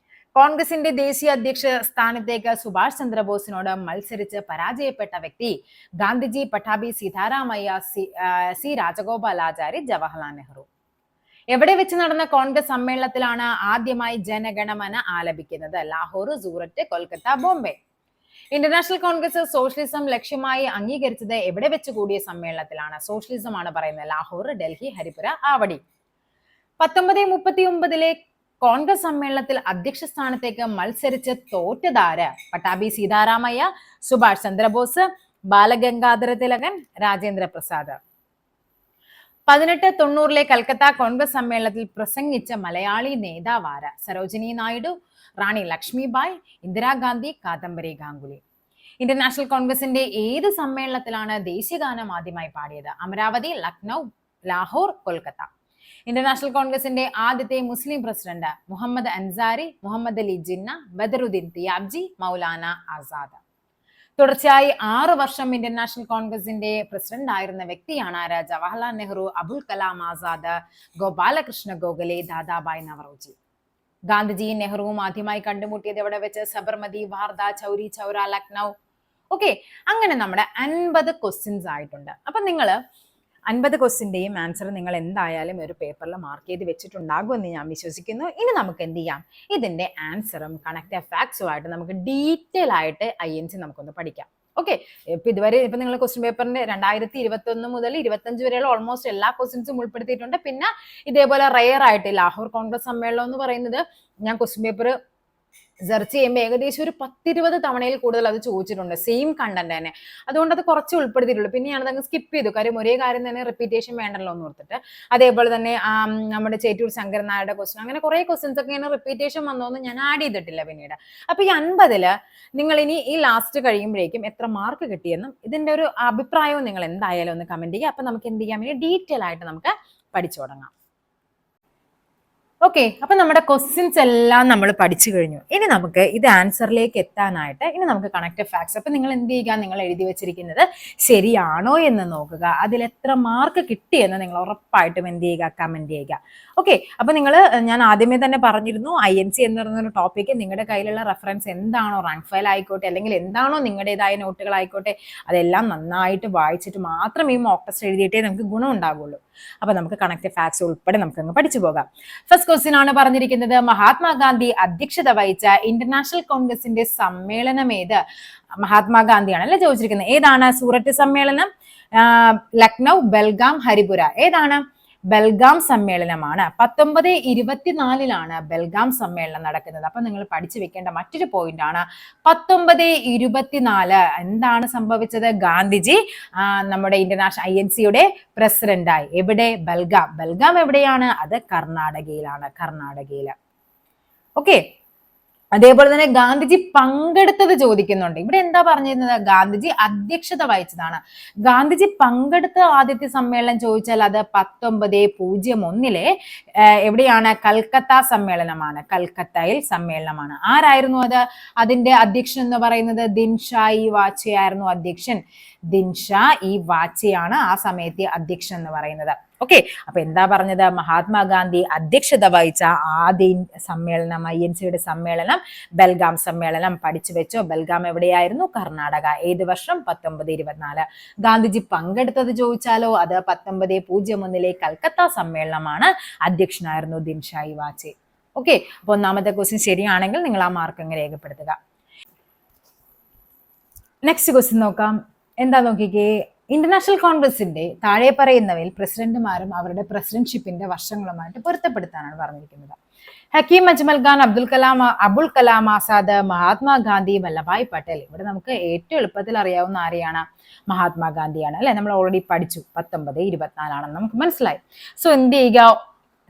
കോൺഗ്രസിന്റെ ദേശീയ അധ്യക്ഷ സ്ഥാനത്തേക്ക് സുഭാഷ് ചന്ദ്രബോസിനോട് മത്സരിച്ച് പരാജയപ്പെട്ട വ്യക്തി? ഗാന്ധിജി, പട്ടാഭി, സീതാരാമയ്യ, C രാജഗോപാലാചാരി, ജവഹർലാൽ നെഹ്റു. എവിടെ വെച്ച് നടന്ന കോൺഗ്രസ് സമ്മേളനത്തിലാണ് ആദ്യമായി ജനഗണമന ആലപിക്കുന്നത്? ലാഹോർ, സൂററ്റ്, കൊൽക്കത്ത, ബോംബെ. ഇന്റർനാഷണൽ കോൺഗ്രസ് സോഷ്യലിസം ലക്ഷ്യമായി അംഗീകരിച്ചത് എവിടെ വെച്ച് കൂടിയ സമ്മേളനത്തിലാണ്? സോഷ്യലിസം ആണ് പറയുന്നത്. ലാഹോർ, ഡൽഹി, ഹരിപുര, ആവടി. 1939 കോൺഗ്രസ് സമ്മേളനത്തിൽ അധ്യക്ഷ സ്ഥാനത്തേക്ക് മത്സരിച്ച് തോറ്റതാര്? പട്ടാഭി സീതാരാമയ്യ, സുഭാഷ് ചന്ദ്രബോസ്, ബാലഗംഗാധര തിലകൻ, രാജേന്ദ്ര പ്രസാദ്. 1890 കൽക്കത്ത കോൺഗ്രസ് സമ്മേളനത്തിൽ പ്രസംഗിച്ച മലയാളി നേതാവാര്? സരോജിനി നായിഡു, റാണി ലക്ഷ്മിബായ്, ഇന്ദിരാഗാന്ധി, കാദംബരി ഗാംഗുലി. ഇന്റർനാഷണൽ കോൺഗ്രസിന്റെ ഏത് സമ്മേളനത്തിലാണ് ദേശീയഗാനം ആദ്യമായി പാടിയത്? അമരാവതി, ലക്നൗ, ലാഹോർ, കൊൽക്കത്ത. ഇന്റർനാഷണൽ കോൺഗ്രസിന്റെ ആദ്യത്തെ മുസ്ലിം പ്രസിഡന്റ്? മുഹമ്മദ് അൻസാരി, മുഹമ്മദ് അലി ജിന്ന, ബദറുദ്ദീൻ തിയാബ്ജി, മൗലാന ആസാദ്. തുടർച്ചയായി 6 വർഷം ഇന്ത്യൻ നാഷണൽ കോൺഗ്രസിന്റെ പ്രസിഡന്റ് ആയിരുന്ന വ്യക്തിയാണ് ആര്? ജവഹർലാൽ നെഹ്റു, അബുൽ കലാം ആസാദ്, ഗോപാലകൃഷ്ണ ഗോഖലെ, ദാദാബായ് നവറോജി. ഗാന്ധിജിയും നെഹ്റുവും ആദ്യമായി കണ്ടുമുട്ടിയത് എവിടെ വെച്ച്? സബർമതി, വാർധ, ചൗരി ചൗര, ലക്നൗ. ഓക്കെ. അങ്ങനെ നമ്മുടെ 50 ക്വസ്റ്റ്യൻസ് ആയിട്ടുണ്ട്. അപ്പൊ നിങ്ങൾ 50 ക്വസ്റ്റിന്റെയും ആൻസർ നിങ്ങൾ എന്തായാലും ഒരു പേപ്പറിൽ മാർക്ക് ചെയ്ത് വെച്ചിട്ടുണ്ടാകുമെന്ന് ഞാൻ വിശ്വസിക്കുന്നു. ഇനി നമുക്ക് എന്ത് ചെയ്യാം? ഇതിന്റെ ആൻസറും കണക്ട് ഫാക്ട്സും ആയിട്ട് നമുക്ക് ഡീറ്റെയിൽ ആയിട്ട് INC നമുക്കൊന്ന് പഠിക്കാം. ഓക്കെ. ഇതുവരെ നിങ്ങൾ ക്വസ്റ്റ്യൻ പേപ്പറിന്റെ 2021 മുതൽ 25 വരെയുള്ള ഓൾമോസ്റ്റ് എല്ലാ ക്വസ്റ്റ്യൻസും ഉൾപ്പെടുത്തിയിട്ടുണ്ട്. പിന്നെ ഇതേപോലെ റെയർ ആയിട്ട് ലാഹോർ കോൺഗ്രസ് സമ്മേളനം എന്ന് പറയുന്നത് ഞാൻ ക്വസ്റ്റ്യൻ പേപ്പർ സെർച്ച് ചെയ്യുമ്പോൾ ഏകദേശം ഒരു 10-20 തവണയിൽ കൂടുതൽ അത് ചോദിച്ചിട്ടുണ്ട്, സെയിം കണ്ടന്റ് തന്നെ. അതുകൊണ്ട് അത് കുറച്ച് ഉൾപ്പെടുത്തിയിട്ടുള്ളൂ. പിന്നെയാണ് അതങ്ങ് സ്കിപ്പ് ചെയ്തു, കാര്യം ഒരേ കാര്യം തന്നെ റിപ്പീറ്റേഷൻ വേണ്ടല്ലോ എന്ന് ഓർത്തിട്ട്. അതേപോലെ തന്നെ നമ്മുടെ ചേറ്റൂർ ശങ്കരൻ നായരുടെ ക്വസ്റ്റൻ, അങ്ങനെ കുറെ ക്വസ്റ്റൻസ് ഒക്കെ ഇങ്ങനെ റിപ്പീറ്റേഷൻ വന്നോന്ന് ഞാൻ ആഡ് ചെയ്തിട്ടില്ല പിന്നീട്. അപ്പൊ ഈ 50-ല് നിങ്ങൾ ഇനി ഈ ലാസ്റ്റ് കഴിയുമ്പോഴേക്കും എത്ര മാർക്ക് കിട്ടിയെന്നും ഇതിന്റെ ഒരു അഭിപ്രായവും നിങ്ങൾ എന്തായാലും ഒന്ന് കമന്റ് ചെയ്യുക. അപ്പൊ നമുക്ക് എന്ത് ചെയ്യാം, ഇനി ഡീറ്റെയിൽ ആയിട്ട് നമുക്ക് പഠിച്ചു തുടങ്ങാം. ഓക്കെ, അപ്പൊ നമ്മുടെ ക്വസ്റ്റ്യൻസ് എല്ലാം നമ്മൾ പഠിച്ചു കഴിഞ്ഞു. ഇനി നമുക്ക് ഇത് ആൻസറിലേക്ക് എത്താനായിട്ട് ഇനി നമുക്ക് കണക്റ്റഡ് ഫാക്ട്സ്. അപ്പൊ നിങ്ങൾ എന്ത് ചെയ്യുക, നിങ്ങൾ എഴുതി വെച്ചിരിക്കുന്നത് ശരിയാണോ എന്ന് നോക്കുക. അതിൽ എത്ര മാർക്ക് കിട്ടിയെന്ന് നിങ്ങൾ ഉറപ്പായിട്ടും എന്ത് ചെയ്യുക, കമന്റ് ചെയ്യുക. ഓക്കെ, അപ്പൊ ഞാൻ ആദ്യമേ തന്നെ പറഞ്ഞിരുന്നു, INC എന്ന് പറയുന്ന ടോപ്പിക്ക് നിങ്ങളുടെ കയ്യിലുള്ള റെഫറൻസ് എന്താണോ, റാങ്ക് ഫയൽ ആയിക്കോട്ടെ അല്ലെങ്കിൽ എന്താണോ നിങ്ങളുടേതായ നോട്ടുകളായിക്കോട്ടെ, അതെല്ലാം നന്നായിട്ട് വായിച്ചിട്ട് മാത്രം ഈ മോക്ക് ടെസ്റ്റ് എഴുതിയിട്ടേ നമുക്ക് ഗുണം ഉണ്ടാകുള്ളൂ. അപ്പൊ നമുക്ക് കണക്റ്റഡ് ഫാക്ട്സ് ഉൾപ്പെടെ നമുക്കങ്ങ് പഠിച്ചു പോകാം. ഫസ്റ്റ് ക്വസ്റ്റ്യൻ ആണ് പറഞ്ഞിരിക്കുന്നത്, മഹാത്മാഗാന്ധി അധ്യക്ഷത വഹിച്ച ഇന്റർനാഷണൽ കോൺഗ്രസിന്റെ സമ്മേളനം ഏത്? മഹാത്മാഗാന്ധിയാണ് അല്ലെ ചോദിച്ചിരിക്കുന്നത്. ഏതാണ്? സൂററ്റ് സമ്മേളനം, ലക്നൗ, ബൽഗാം, ഹരിപുര. ഏതാണ്? ബൽഗാം സമ്മേളനമാണ്. 1924 ബൽഗാം സമ്മേളനം നടക്കുന്നത്. അപ്പൊ നിങ്ങൾ പഠിച്ചു വെക്കേണ്ട മറ്റൊരു പോയിന്റ് ആണ് 1924 എന്താണ് സംഭവിച്ചത്? ഗാന്ധിജി നമ്മുടെ ഇന്റർനാഷണൽ INCയുടെ പ്രസിഡന്റായി. എവിടെ? ബൽഗാം. ബൽഗാം എവിടെയാണ്? അത് കർണാടകയിലാണ്. ഓക്കെ, അതേപോലെ തന്നെ ഗാന്ധിജി പങ്കെടുത്തത് ചോദിക്കുന്നുണ്ട്. ഇവിടെ എന്താ പറഞ്ഞിരുന്നത്? ഗാന്ധിജി അധ്യക്ഷത വഹിച്ചതാണ്. ഗാന്ധിജി പങ്കെടുത്ത ആദ്യത്തെ സമ്മേളനം ചോദിച്ചാൽ അത് 1901 എവിടെയാണ്? കൽക്കത്ത സമ്മേളനമാണ്. കൽക്കത്തയിൽ സമ്മേളനമാണ്. ആരായിരുന്നു അത്? അതിന്റെ അധ്യക്ഷൻ എന്ന് പറയുന്നത് ദിൻഷായി വാച്ചയായിരുന്നു അധ്യക്ഷൻ. ദിൻഷായി വാച്ചയാണ് ആ സമയത്തെ അധ്യക്ഷൻ എന്ന് പറയുന്നത്. ഓക്കെ, അപ്പൊ എന്താ പറഞ്ഞത്? മഹാത്മാഗാന്ധി അധ്യക്ഷത വഹിച്ച ആദ്യ സമ്മേളനം, INCയുടെ സമ്മേളനം ബൽഗാം സമ്മേളനം. പഠിച്ചു വെച്ചോ. ബൽഗാം എവിടെയായിരുന്നു? കർണാടക. ഏത് വർഷം? 1924. ഗാന്ധിജി പങ്കെടുത്തത് ചോദിച്ചാലോ അത് 1901 കൽക്കത്ത സമ്മേളനമാണ്. അധ്യക്ഷനായിരുന്നു ദിൻഷായി വാച്ചെ. ഓക്കെ, അപ്പൊ ഒന്നാമത്തെ ക്വസ്റ്റ്യൻ ശരിയാണെങ്കിൽ നിങ്ങൾ ആ മാർക്ക് അങ്ങ് രേഖപ്പെടുത്തുക. നെക്സ്റ്റ് ക്വസ്റ്റ്യൻ നോക്കാം. എന്താ നോക്കിക്കേ, ഇന്റർനാഷണൽ കോൺഗ്രസിന്റെ താഴെ പറയുന്നവയിൽ പ്രസിഡന്റുമാരും അവരുടെ പ്രസിഡന്റ്ഷിപ്പിന്റെ വർഷങ്ങളുമായിട്ട് പൊരുത്തപ്പെടുത്താനാണ് പറഞ്ഞിരിക്കുന്നത്. ഹക്കീം അജ്മൽ ഖാൻ, അബുൽ കലാം ആസാദ്, മഹാത്മാഗാന്ധി, വല്ലഭായ് പട്ടേൽ. ഇവിടെ നമുക്ക് ഏറ്റവും എളുപ്പത്തിൽ അറിയാവുന്ന ആരെയാണ്? മഹാത്മാഗാന്ധിയാണ് അല്ലെ. നമ്മൾ ഓൾറെഡി പഠിച്ചു 1924 നമുക്ക് മനസ്സിലായി. സോ എന്ത് ചെയ്യുക,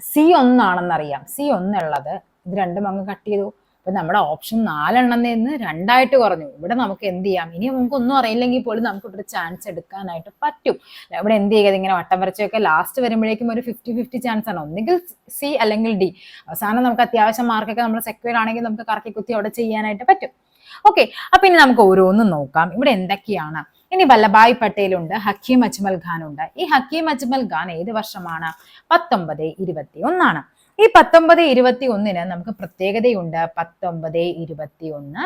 C1 ആണെന്നറിയാം. C1 ഉള്ളത് ഇത് രണ്ടും അങ്ങ് കട്ട് ചെയ്തു. അപ്പൊ നമ്മുടെ ഓപ്ഷൻ 4 നിന്ന് 2 കുറഞ്ഞു. ഇവിടെ നമുക്ക് എന്ത് ചെയ്യാം, ഇനി നമുക്ക് ഒന്നും അറിയില്ലെങ്കിൽ പോലും നമുക്ക് ഒരു ചാൻസ് എടുക്കാനായിട്ട് പറ്റും. ഇവിടെ എന്ത് ചെയ്യുക, ഇങ്ങനെ വട്ടം വരച്ചൊക്കെ ലാസ്റ്റ് വരുമ്പോഴേക്കും ഒരു 50-50 ചാൻസ് ആണ്. ഒന്നുകിൽ C അല്ലെങ്കിൽ D. അവസാനം നമുക്ക് അത്യാവശ്യം മാർക്കൊക്കെ നമ്മൾ സെക്യൂർ ആണെങ്കിൽ നമുക്ക് കറക്കി കുത്തി അവിടെ ചെയ്യാനായിട്ട് പറ്റും. ഓക്കെ, അപ്പൊ ഇനി നമുക്ക് ഓരോന്നും നോക്കാം. ഇവിടെ എന്തൊക്കെയാണ്? ഇനി വല്ലഭായ് പട്ടേൽ ഉണ്ട്, ഹക്കീം അജ്മൽ ഖാൻ ഉണ്ട്. ഈ ഹക്കീം അജ്മൽ ഖാൻ ഏത് വർഷമാണ്? 1921. ഈ 1921 നമുക്ക് പ്രത്യേകതയുണ്ട്. 1921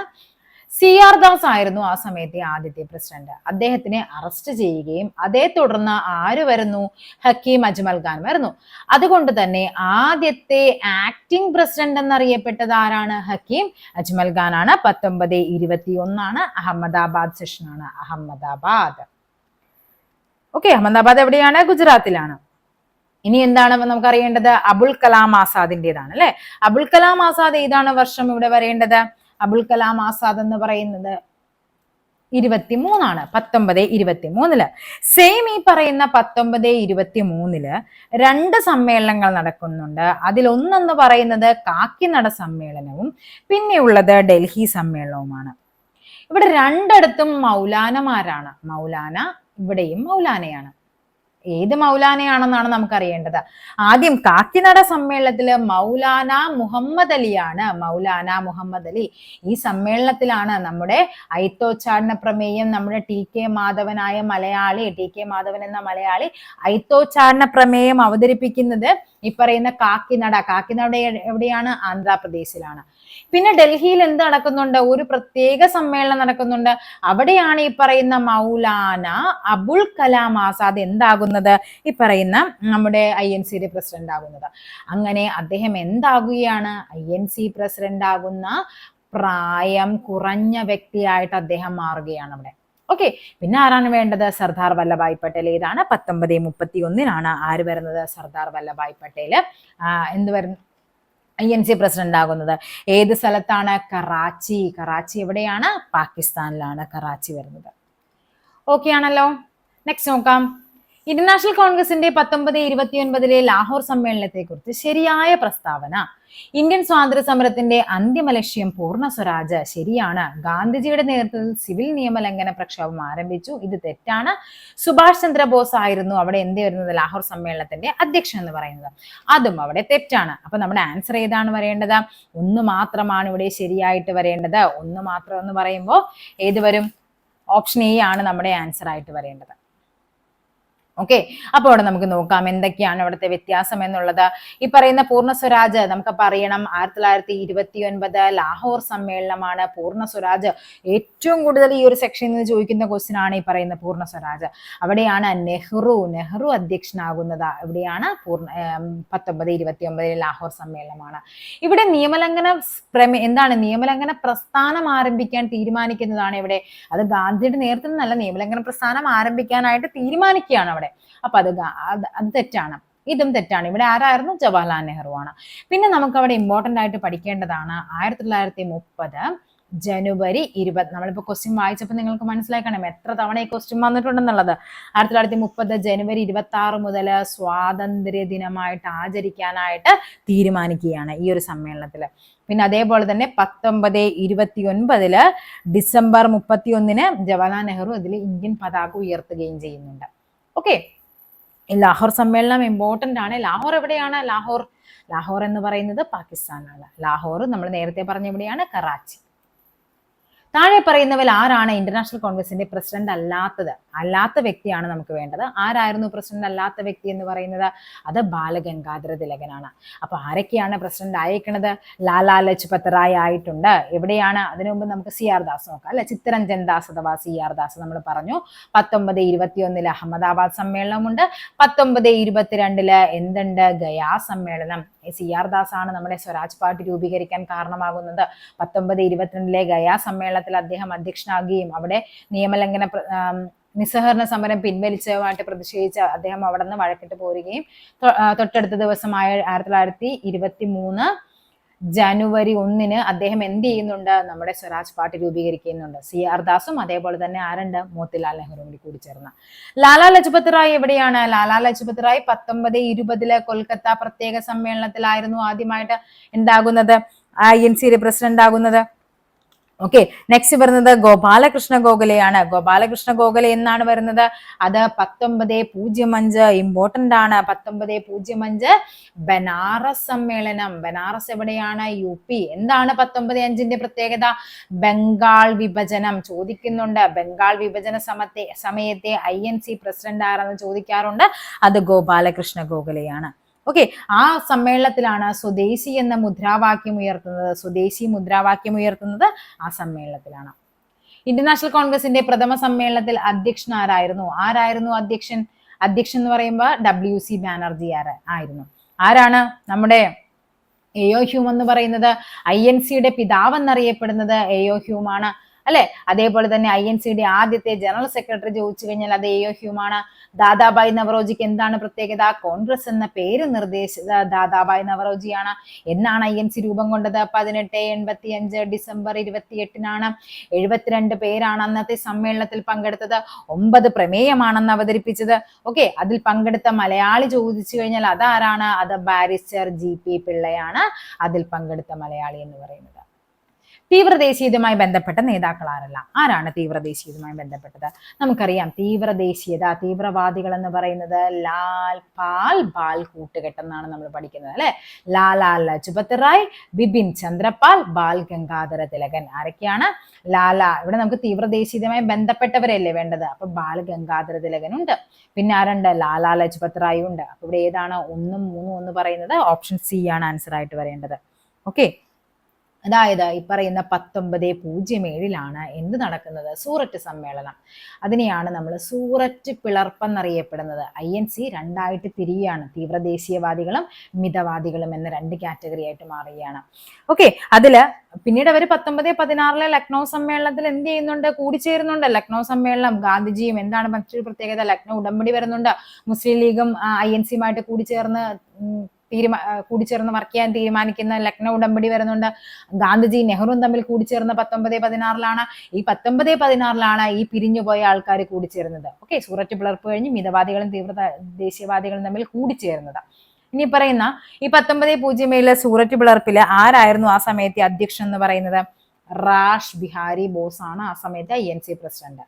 CR ദാസ് ആയിരുന്നു ആ സമയത്തെ ആദ്യത്തെ പ്രസിഡന്റ്. അദ്ദേഹത്തിനെ അറസ്റ്റ് ചെയ്യുകയും അതേ തുടർന്ന് ആര് വരുന്നു? ഹക്കീം അജ്മൽ ഖാൻ വരുന്നു. അതുകൊണ്ട് തന്നെ ആദ്യത്തെ ആക്ടിംഗ് പ്രസിഡന്റ് എന്നറിയപ്പെട്ടത് ആരാണ്? ഹക്കീം അജ്മൽ ഖാൻ ആണ്. 1921 അഹമ്മദാബാദ് സെഷനാണ്. അഹമ്മദാബാദ്. ഓക്കെ, അഹമ്മദാബാദ് എവിടെയാണ്? ഗുജറാത്തിലാണ്. ഇനി എന്താണ് നമുക്ക് അറിയേണ്ടത്? അബുൽ കലാം ആസാദിന്റേതാണ് അല്ലെ. അബുൽ കലാം ആസാദ് ഏതാണ് വർഷം ഇവിടെ വരേണ്ടത്? അബുൽ കലാം ആസാദ് എന്ന് പറയുന്നത് 23 1923. സെയിം ഈ പറയുന്ന 1923 2 സമ്മേളനങ്ങൾ നടക്കുന്നുണ്ട്. അതിലൊന്നെന്ന് പറയുന്നത് കാക്കിനട സമ്മേളനവും പിന്നെയുള്ളത് ഡൽഹി സമ്മേളനവുമാണ്. ഇവിടെ രണ്ടിടത്തും മൗലാനമാരാണ്. മൗലാന, ഇവിടെയും മൗലാനയാണ്. ഏത് മൗലാനയാണെന്നാണ് നമുക്ക് അറിയേണ്ടത്. ആദ്യം കാക്കിനട സമ്മേളനത്തില് മൗലാന മുഹമ്മദ് അലിയാണ്. മൗലാന മുഹമ്മദ് അലി. ഈ സമ്മേളനത്തിലാണ് നമ്മുടെ ഐത്തോച്ചാടന പ്രമേയം, നമ്മുടെ TK മാധവനായ മലയാളി, TK മാധവൻ എന്ന മലയാളി ഐത്തോച്ചാടന പ്രമേയം അവതരിപ്പിക്കുന്നത് ഈ പറയുന്ന കാക്കിനട. കാക്കിനട എവിടെയാണ്? ആന്ധ്രാപ്രദേശിലാണ്. പിന്നെ ഡൽഹിയിൽ എന്ത് നടക്കുന്നുണ്ട്? ഒരു പ്രത്യേക സമ്മേളനം നടക്കുന്നുണ്ട്. അവിടെയാണ് ഈ പറയുന്ന മൗലാന അബുൽ കലാം ആസാദ് എന്താകുന്നത്? ഈ പറയുന്ന നമ്മുടെ INCയുടെ പ്രസിഡന്റ് ആകുന്നത്. അങ്ങനെ അദ്ദേഹം എന്താകുകയാണ്? INC പ്രസിഡന്റ് ആകുന്ന പ്രായം കുറഞ്ഞ വ്യക്തിയായിട്ട് അദ്ദേഹം മാറുകയാണ് അവിടെ. ഓക്കെ, പിന്നെ ആരാണ് വേണ്ടത്? സർദാർ വല്ലഭായ് പട്ടേൽ. ഏതാണ്? 1931 ആര് വരുന്നത്? സർദാർ വല്ലഭായ് പട്ടേൽ എന്ത് വരുന്നു? INC പ്രസിഡന്റ് ആകുന്നത്. ഏത് സ്ഥലത്താണ്? കറാച്ചി. കറാച്ചി എവിടെയാണ്? പാകിസ്ഥാനിലാണ് കറാച്ചി വരുന്നത്. ഓക്കെ ആണല്ലോ. നെക്സ്റ്റ് നോക്കാം. ഇന്റർനാഷണൽ കോൺഗ്രസിന്റെ 1929 ലാഹോർ സമ്മേളനത്തെ കുറിച്ച് ശരിയായ പ്രസ്താവന. ഇന്ത്യൻ സ്വാതന്ത്ര്യ സമരത്തിന്റെ അന്തിമ ലക്ഷ്യം പൂർണ്ണ സ്വരാജ്. ശരിയാണ്. ഗാന്ധിജിയുടെ നേതൃത്വത്തിൽ സിവിൽ നിയമലംഘന പ്രക്ഷോഭം ആരംഭിച്ചു. ഇത് തെറ്റാണ്. സുഭാഷ് ചന്ദ്രബോസ് ആയിരുന്നു അവിടെ എന്ത് വരുന്നത്? ലാഹോർ സമ്മേളനത്തിന്റെ അധ്യക്ഷൻ എന്ന് പറയുന്നത്. അതും അവിടെ തെറ്റാണ്. അപ്പൊ നമ്മുടെ ആൻസർ ഏതാണ് വരേണ്ടത്? ഒന്ന് മാത്രമാണ് ഇവിടെ ശരിയായിട്ട് വരേണ്ടത്. ഒന്ന് മാത്രം എന്ന് പറയുമ്പോൾ ഏത് വരും? ഓപ്ഷൻ എ ആണ് നമ്മുടെ ആൻസർ ആയിട്ട് വരേണ്ടത്. ഓക്കെ, അപ്പോൾ അവിടെ നമുക്ക് നോക്കാം എന്തൊക്കെയാണ് ഇവിടുത്തെ വ്യത്യാസം എന്നുള്ളത്. ഈ പറയുന്ന പൂർണ്ണ സ്വരാജ് നമുക്ക് പറയണം 1929 ലാഹോർ സമ്മേളനമാണ് പൂർണ്ണ സ്വരാജ്. ഏറ്റവും കൂടുതൽ ഈ ഒരു സെക്ഷനിൽ നിന്ന് ചോദിക്കുന്ന ക്വസ്റ്റ്യൻ ആണ് ഈ പറയുന്ന പൂർണ്ണ സ്വരാജ്. അവിടെയാണ് നെഹ്റു അധ്യക്ഷനാകുന്നത്. എവിടെയാണ്? 1929 ലാഹോർ സമ്മേളനമാണ്. ഇവിടെ എന്താണ് നിയമലംഘന പ്രസ്ഥാനം ആരംഭിക്കാൻ തീരുമാനിക്കുന്നതാണ് ഇവിടെ. അത് ഗാന്ധിയുടെ നേതൃത്വത്തിൽ നല്ല നിയമലംഘന പ്രസ്ഥാനം ആരംഭിക്കാനായിട്ട് തീരുമാനിക്കുകയാണ് അവിടെ. അപ്പൊ അത് തെറ്റാണ്. ഇതും തെറ്റാണ്. ഇവിടെ ആരായിരുന്നു? ജവഹർലാൽ നെഹ്റു ആണ്. പിന്നെ നമുക്ക് അവിടെ ഇമ്പോർട്ടന്റ് ആയിട്ട് പഠിക്കേണ്ടതാണ് 1930 ജനുവരി 20. നമ്മളിപ്പോ ക്വസ്റ്റ്യൻ വായിച്ചപ്പോൾ നിങ്ങൾക്ക് മനസ്സിലാക്കണം എത്ര തവണ ഈ ക്വസ്റ്റ്യൻ വന്നിട്ടുണ്ടെന്നുള്ളത്. 1930 ജനുവരി 26 മുതൽ സ്വാതന്ത്ര്യ ദിനമായിട്ട് ആചരിക്കാനായിട്ട് തീരുമാനിക്കുകയാണ് ഈ ഒരു സമ്മേളനത്തിൽ. പിന്നെ അതേപോലെ തന്നെ 1929 ഡിസംബർ 31 ജവഹർലാൽ നെഹ്റു ഇതിൽ ഇന്ത്യൻ പതാക ഉയർത്തുകയും ചെയ്യുന്നുണ്ട്. ഓക്കെ, ലാഹോർ സമ്മേളനം ഇമ്പോർട്ടന്റ് ആണ്. ലാഹോർ എവിടെയാണ്? ലാഹോർ എന്ന് പറയുന്നത് പാകിസ്ഥാനാണ്. ലാഹോർ നമ്മൾ നേരത്തെ പറഞ്ഞ എവിടെയാണ്? കറാച്ചി. താഴെ പറയുന്നവൽ ആരാണ് ഇന്റർനാഷണൽ കോൺഗ്രസിന്റെ പ്രസിഡന്റ് അല്ലാത്ത വ്യക്തിയാണ് നമുക്ക് വേണ്ടത്. ആരായിരുന്നു പ്രസിഡന്റ് അല്ലാത്ത വ്യക്തി എന്ന് പറയുന്നത്? അത് ബാലഗംഗാധര തിലകനാണ്. അപ്പൊ ആരൊക്കെയാണ് പ്രസിഡന്റ് ആയേക്കണത്? ലാലാ ലജ്പത് റായ് ആയിട്ടുണ്ട്. എവിടെയാണ്? അതിനു മുമ്പ് നമുക്ക് CR ദാസ് നോക്കാം അല്ലെ. ചിത്തരഞ്ജൻ ദാസ് അഥവാ CR ദാസ് നമ്മൾ പറഞ്ഞു. 1921 അഹമ്മദാബാദ് സമ്മേളനമുണ്ട്. 1922 എന്തുണ്ട്? ഗയാ സമ്മേളനം. CR ദാസ് ആണ് നമ്മുടെ സ്വരാജ് പാർട്ടി രൂപീകരിക്കാൻ കാരണമാകുന്നത്. 1922 ഗയാ സമ്മേളനത്തിൽ അദ്ദേഹം അധ്യക്ഷനാകുകയും അവിടെ നിസ്സഹകരണ സമരം പിൻവലിച്ചതുമായിട്ട് പ്രതിഷേധിച്ച് അദ്ദേഹം അവിടെ നിന്ന് വഴക്കിട്ട് പോരുകയും തൊട്ടടുത്ത ദിവസമായ 1923 ജനുവരി 1 അദ്ദേഹം എന്ത് ചെയ്യുന്നുണ്ട്? നമ്മുടെ സ്വരാജ് പാർട്ടി രൂപീകരിക്കുന്നുണ്ട്. CR ദാസും അതേപോലെ തന്നെ ആരുണ്ട്? മോത്തിലാൽ നെഹ്റുവും കൂടി ചേർന്ന്. ലാലാ ലജ്പത് റായ് എവിടെയാണ്? ലാലാ ലജ്പത് റായ് 1920 കൊൽക്കത്ത പ്രത്യേക സമ്മേളനത്തിലായിരുന്നു ആദ്യമായിട്ട് എന്താകുന്നത്? INC പ്രസിഡന്റ് ആകുന്നത്. ഓക്കെ, നെക്സ്റ്റ് വരുന്നത് ഗോപാലകൃഷ്ണ ഗോഖലെയാണ്. ഗോപാലകൃഷ്ണ ഗോഖലെ എന്നാണ് വരുന്നത്? അത് 1905 ഇമ്പോർട്ടന്റ് ആണ്. 1905 ബനാറസ് സമ്മേളനം. ബനാറസ് എവിടെയാണ്? UP. എന്താണ് 1905 പ്രത്യേകത? ബംഗാൾ വിഭജനം ചോദിക്കുന്നുണ്ട്. ബംഗാൾ വിഭജന സമയത്തെ INC പ്രസിഡന്റ് ആരെന്ന് ചോദിക്കാറുണ്ട്. അത് ഗോപാലകൃഷ്ണ ഗോഖലെയാണ്. ഓക്കെ, ആ സമ്മേളനത്തിലാണ് സ്വദേശി എന്ന മുദ്രാവാക്യം ഉയർത്തുന്നത്. ആ സമ്മേളനത്തിലാണ്. ഇന്റർനാഷണൽ കോൺഗ്രസിന്റെ പ്രഥമ സമ്മേളനത്തിൽ അധ്യക്ഷൻ ആരായിരുന്നു അധ്യക്ഷൻ എന്ന് പറയുമ്പോൾ WC ബാനർജി ആയിരുന്നു. ആരാണ്? നമ്മുടെ AO ഹ്യൂം എന്ന് പറയുന്നത് INCയുടെ പിതാവ് എന്നറിയപ്പെടുന്നത് AO ഹ്യൂം ആണ് അല്ലെ. അതേപോലെ തന്നെ INCയുടെ ആദ്യത്തെ ജനറൽ സെക്രട്ടറി ചോദിച്ചു കഴിഞ്ഞാൽ അത് AO ഹ്യൂം ആണ്. ദാദാഭായ് നവറോജിക്ക് എന്താണ് പ്രത്യേകത? കോൺഗ്രസ് എന്ന പേര് നിർദ്ദേശിച്ചത് ദാദാഭായ് നവറോജിയാണ്. എന്നാണ് INC രൂപം കൊണ്ടത്? 1885 ഡിസംബർ 28 72 പേരാണ് അന്നത്തെ സമ്മേളനത്തിൽ പങ്കെടുത്തത്. 9 പ്രമേയമാണെന്ന് അവതരിപ്പിച്ചത്. ഓക്കെ, അതിൽ പങ്കെടുത്ത മലയാളി ചോദിച്ചു കഴിഞ്ഞാൽ അതാരാണ്? അത് ബാരിസ്റ്റർ GP പിള്ളയാണ് അതിൽ പങ്കെടുത്ത മലയാളി എന്ന് പറയുന്നത്. തീവ്രദേശീയതയുമായി ബന്ധപ്പെട്ട നേതാക്കൾ ആരാണ് തീവ്രദേശീയതയുമായി ബന്ധപ്പെട്ടത്? നമുക്കറിയാം തീവ്രവാദികൾ എന്ന് പറയുന്നത് ലാൽ പാൽ കൂട്ടുകെട്ട് എന്നാണ് നമ്മൾ പഠിക്കുന്നത് അല്ലെ. ലാലാ ലജ്പത് റായ്, ബിപിൻ ചന്ദ്രപാൽ, ബാൽ ഗംഗാധര തിലകൻ. ആരൊക്കെയാണ്? ഇവിടെ നമുക്ക് തീവ്രദേശീയതയുമായി ബന്ധപ്പെട്ടവരല്ലേ വേണ്ടത്. അപ്പൊ ബാൽ ഗംഗാധര തിലകൻ ഉണ്ട്. പിന്നെ ആരുണ്ട്? ലാലാ ലജ്പത് റായ് ഉണ്ട്. അപ്പൊ ഇവിടെ ഏതാണ് 1ഉം 3ഉം എന്ന് പറയുന്നത്? ഓപ്ഷൻ C ആണ് ആൻസർ ആയിട്ട് വരേണ്ടത്. ഓക്കെ, അതായത് ഈ പറയുന്ന 1907 എന്ത് നടക്കുന്നത്? സൂററ്റ് സമ്മേളനം. അതിനെയാണ് നമ്മൾ സൂററ്റ് പിളർപ്പെന്നറിയപ്പെടുന്നത്. INC രണ്ടായിട്ട് തിരിയുകയാണ്. തീവ്രദേശീയവാദികളും മിതവാദികളും എന്ന 2 കാറ്റഗറി ആയിട്ട് മാറുകയാണ്. ഓക്കെ, അതില് പിന്നീട് അവർ 1916 ലക്നൗ സമ്മേളനത്തിൽ എന്ത് ചെയ്യുന്നുണ്ട്? കൂടിച്ചേരുന്നുണ്ട്. ലക്നൗ സമ്മേളനം ഗാന്ധിജിയും എന്താണ് മറ്റൊരു പ്രത്യേകത? ലക്നൗ ഉടമ്പടി വരുന്നുണ്ട്. മുസ്ലിം ലീഗും INCയുമായിട്ട് കൂടിച്ചേർന്ന് കൂടിച്ചേർന്ന് വർക്ക് ചെയ്യാൻ തീരുമാനിക്കുന്ന ലക്നൗ ഉടമ്പടി വരുന്നുണ്ട്. ഗാന്ധിജി നെഹ്റുവും തമ്മിൽ കൂടിച്ചേർന്ന് 1916 ഈ 1916 ഈ പിരിഞ്ഞുപോയ ആൾക്കാർ കൂടിച്ചേരുന്നത്. ഓക്കെ, സൂററ്റ് പിളർപ്പ് കഴിഞ്ഞ് മിതവാദികളും തീവ്ര ദേശീയവാദികളും തമ്മിൽ കൂടിച്ചേരുന്നത്. ഇനി പറയുന്ന ഈ 1907 സൂററ്റ് പിളർപ്പില് ആരായിരുന്നു ആ സമയത്തെ അധ്യക്ഷൻ എന്ന് പറയുന്നത്? റാഷ് ബിഹാരി ബോസ് ആണ് ആ സമയത്ത് INC പ്രസിഡന്റ്.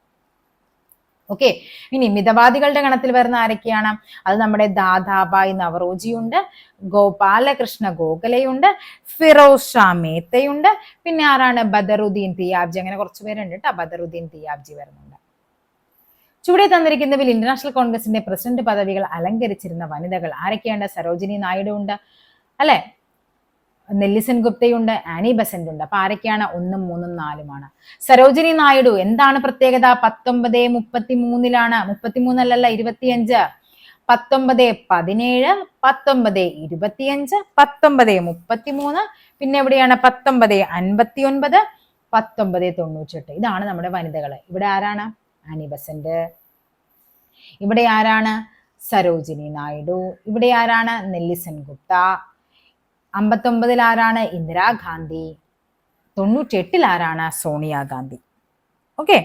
ഓക്കെ, ഇനി മിതവാദികളുടെ ഗണത്തിൽ വരുന്ന ആരൊക്കെയാണ്? അത് നമ്മുടെ ദാദാബായ് നവറോജിയുണ്ട്, ഗോപാലകൃഷ്ണ ഗോഖലെയുണ്ട്, ഫിറോസ് ഷാ മേത്തയുണ്ട്, പിന്നെ ആരാണ്? ബദറുദ്ദീൻ തിയാബ്ജി. അങ്ങനെ കുറച്ച് പേരുണ്ട് കേട്ടോ. ബദറുദ്ദീൻ തിയാബ്ജി വരുന്നുണ്ട്. ചുവടെ തന്നിരിക്കുന്നതിൽ ഇന്റർനാഷണൽ കോൺഗ്രസിന്റെ പ്രസിഡന്റ് പദവികൾ അലങ്കരിച്ചിരുന്ന വനിതകൾ ആരൊക്കെയാണ്? സരോജിനി നായിഡു ഉണ്ട് അല്ലെ, നെല്ലിസൺ ഗുപ്തയുണ്ട്, ആനി ബസന്റ് ഉണ്ട്. അപ്പൊ ആരൊക്കെയാണ്? 1, 3, 4 സരോജിനി നായിഡു എന്താണ് പ്രത്യേകത? 1933 33 അല്ലല്ല 25, 1917, 1925, 1933, പിന്നെ എവിടെയാണ്? 1959, 1998. ഇതാണ് നമ്മുടെ വനിതകൾ. ഇവിടെ ആരാണ്? Annie Besant. ഇവിടെ ആരാണ്? സരോജിനി നായിഡു. ഇവിടെ ആരാണ്? നെല്ലിസൺ ഗുപ്ത. 59 ആരാണ്? ഇന്ദിരാഗാന്ധി. 98 ആരാണ്? സോണിയാഗാന്ധി. ഓക്കെ,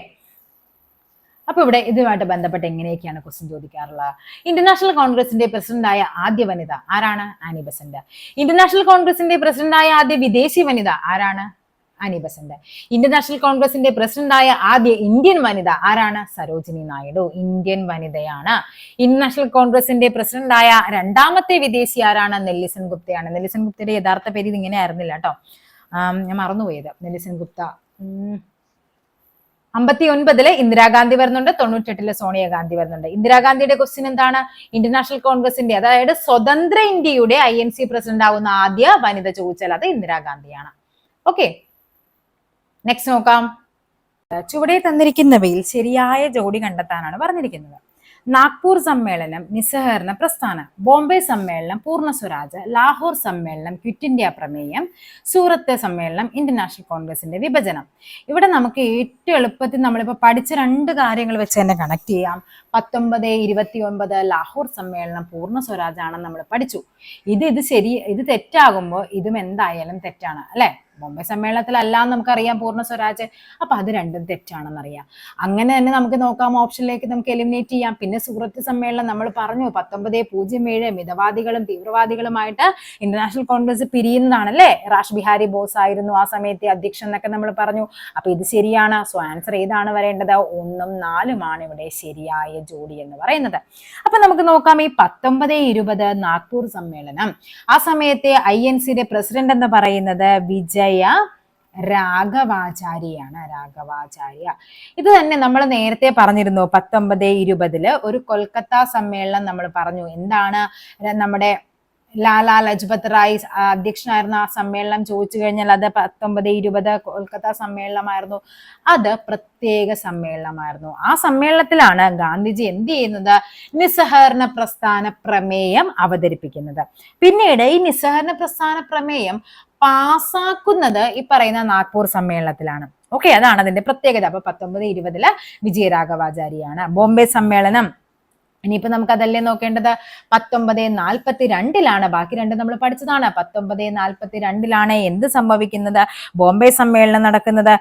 അപ്പൊ ഇവിടെ ഇതുമായിട്ട് ബന്ധപ്പെട്ട് എങ്ങനെയൊക്കെയാണ് ക്വസ്റ്റ്യൻ ചോദിക്കാറുള്ളത്? ഇന്റർനാഷണൽ കോൺഗ്രസിന്റെ പ്രസിഡന്റായ ആദ്യ വനിത ആരാണ്? Annie Besant. ഇന്റർനാഷണൽ കോൺഗ്രസിന്റെ പ്രസിഡന്റായ ആദ്യ വിദേശി വനിത ആരാണ്? Annie Besant. ഇന്റർനാഷണൽ കോൺഗ്രസിന്റെ പ്രസിഡന്റായ ആദ്യ ഇന്ത്യൻ വനിത ആരാണ്? സരോജിനി നായിഡു. ഇന്ത്യൻ വനിതയാണ്. ഇന്റർനാഷണൽ കോൺഗ്രസിന്റെ പ്രസിഡന്റായ രണ്ടാമത്തെ വിദേശി ആരാണ്? നെല്ലിസൺ ഗുപ്തയാണ്. നെല്ലിസൺ ഗുപ്തയുടെ യഥാർത്ഥ പേര് ഇത് ഇങ്ങനെ ആയിരുന്നില്ല കേട്ടോ, ഞാൻ മറന്നുപോയത്. നെല്ലിസൺ ഗുപ്ത. 59 ഇന്ദിരാഗാന്ധി വരുന്നുണ്ട്, 98 സോണിയാഗാന്ധി വരുന്നുണ്ട്. ഇന്ദിരാഗാന്ധിയുടെ ക്വസ്റ്റ്യൻ എന്താണ്? ഇന്റർനാഷണൽ കോൺഗ്രസിന്റെ, അതായത് സ്വതന്ത്ര ഇന്ത്യയുടെ INC പ്രസിഡന്റ് ആവുന്ന ആദ്യ വനിത ചോദിച്ചാൽ അത് ഇന്ദിരാഗാന്ധിയാണ്. ഓക്കെ, നെക്സ്റ്റ് നോക്കാം. ചുവടെ തന്നിരിക്കുന്നവയിൽ ശരിയായ ജോഡി കണ്ടെത്താനാണ് പറഞ്ഞിരിക്കുന്നത്. നാഗ്പൂർ സമ്മേളനം നിസ്സഹകരണ പ്രസ്ഥാനം, ബോംബെ സമ്മേളനം പൂർണ്ണ സ്വരാജ്, ലാഹോർ സമ്മേളനം ക്വിറ്റ് ഇന്ത്യ പ്രമേയം, സൂറത്ത് സമ്മേളനം ഇന്റർനാഷണൽ കോൺഗ്രസിന്റെ വിഭജനം. ഇവിടെ നമുക്ക് ഏറ്റവും എളുപ്പത്തിൽ നമ്മളിപ്പോ പഠിച്ച 2 കാര്യങ്ങൾ വെച്ച് തന്നെ കണക്ട് ചെയ്യാം. 1929 ലാഹോർ സമ്മേളനം പൂർണ്ണ സ്വരാജ് ആണെന്ന് നമ്മൾ പഠിച്ചു. ഇത് തെറ്റാകുമ്പോൾ ഇതും എന്തായാലും തെറ്റാണ് അല്ലെ. ബോംബെ സമ്മേളനത്തിലല്ല എന്ന് നമുക്കറിയാം പൂർണ്ണ സ്വരാജ്, അപ്പൊ അത് രണ്ടും തെറ്റാണെന്നറിയാം. അങ്ങനെ തന്നെ നമുക്ക് നോക്കാം, ഓപ്ഷനിലേക്ക് നമുക്ക് എലിമിനേറ്റ് ചെയ്യാം. പിന്നെ സൂറത്ത് സമ്മേളനം നമ്മൾ പറഞ്ഞു 1907 മിതവാദികളും തീവ്രവാദികളുമായിട്ട് ഇന്റർനാഷണൽ കോൺഗ്രസ് പിരിയുന്നതാണ് അല്ലെ. റാഷ് ബിഹാരി ബോസ് ആയിരുന്നു ആ സമയത്തെ അധ്യക്ഷൻ എന്നൊക്കെ നമ്മൾ പറഞ്ഞു. അപ്പൊ ഇത് ശരിയാണ്. സോ ആൻസർ ഏതാണ് വരേണ്ടത്? 1ഉം 4ഉമാണ് ഇവിടെ ശരിയായ ജോഡി എന്ന് പറയുന്നത്. അപ്പൊ നമുക്ക് നോക്കാം, ഈ 1920 നാഗ്പൂർ സമ്മേളനം, ആ സമയത്തെ INCയുടെ പ്രസിഡന്റ് എന്ന് പറയുന്നത് വിജയ രാഘവാചാര്യാണ്. രാഘവാചാര്യ. ഇത് തന്നെ നമ്മൾ നേരത്തെ പറഞ്ഞിരുന്നു. 1920 ഒരു കൊൽക്കത്ത സമ്മേളനം നമ്മൾ പറഞ്ഞു. എന്താണ്? നമ്മുടെ ലാലാ ലജ്പത് റായ് അധ്യക്ഷനായിരുന്ന ആ സമ്മേളനം ചോദിച്ചു കഴിഞ്ഞാൽ അത് 1920 കൊൽക്കത്ത സമ്മേളനമായിരുന്നു. അത് പ്രത്യേക സമ്മേളനമായിരുന്നു. ആ സമ്മേളനത്തിലാണ് ഗാന്ധിജി എന്ത് ചെയ്യുന്നത്? നിസ്സഹകരണ പ്രസ്ഥാന പ്രമേയം അവതരിപ്പിക്കുന്നത്. പിന്നീട് ഈ നിസ്സഹകരണ പ്രസ്ഥാന പ്രമേയം പാസ്സാക്കുന്നത് ഈ പറയുന്ന നാഗ്പൂർ സമ്മേളനത്തിലാണ്. ഓക്കെ, അതാണ് അതിന്റെ പ്രത്യേകത. അപ്പൊ 1920 വിജയരാഘവാചാര്യാണ്. ബോംബെ സമ്മേളനം ഇനിയിപ്പോ നമുക്ക് അതല്ലേ നോക്കേണ്ടത്. 1942 ബാക്കി 2 നമ്മൾ പഠിച്ചതാണ്. 1942 എന്ത് സംഭവിക്കുന്നത്? ബോംബെ സമ്മേളനം നടക്കുന്നത്.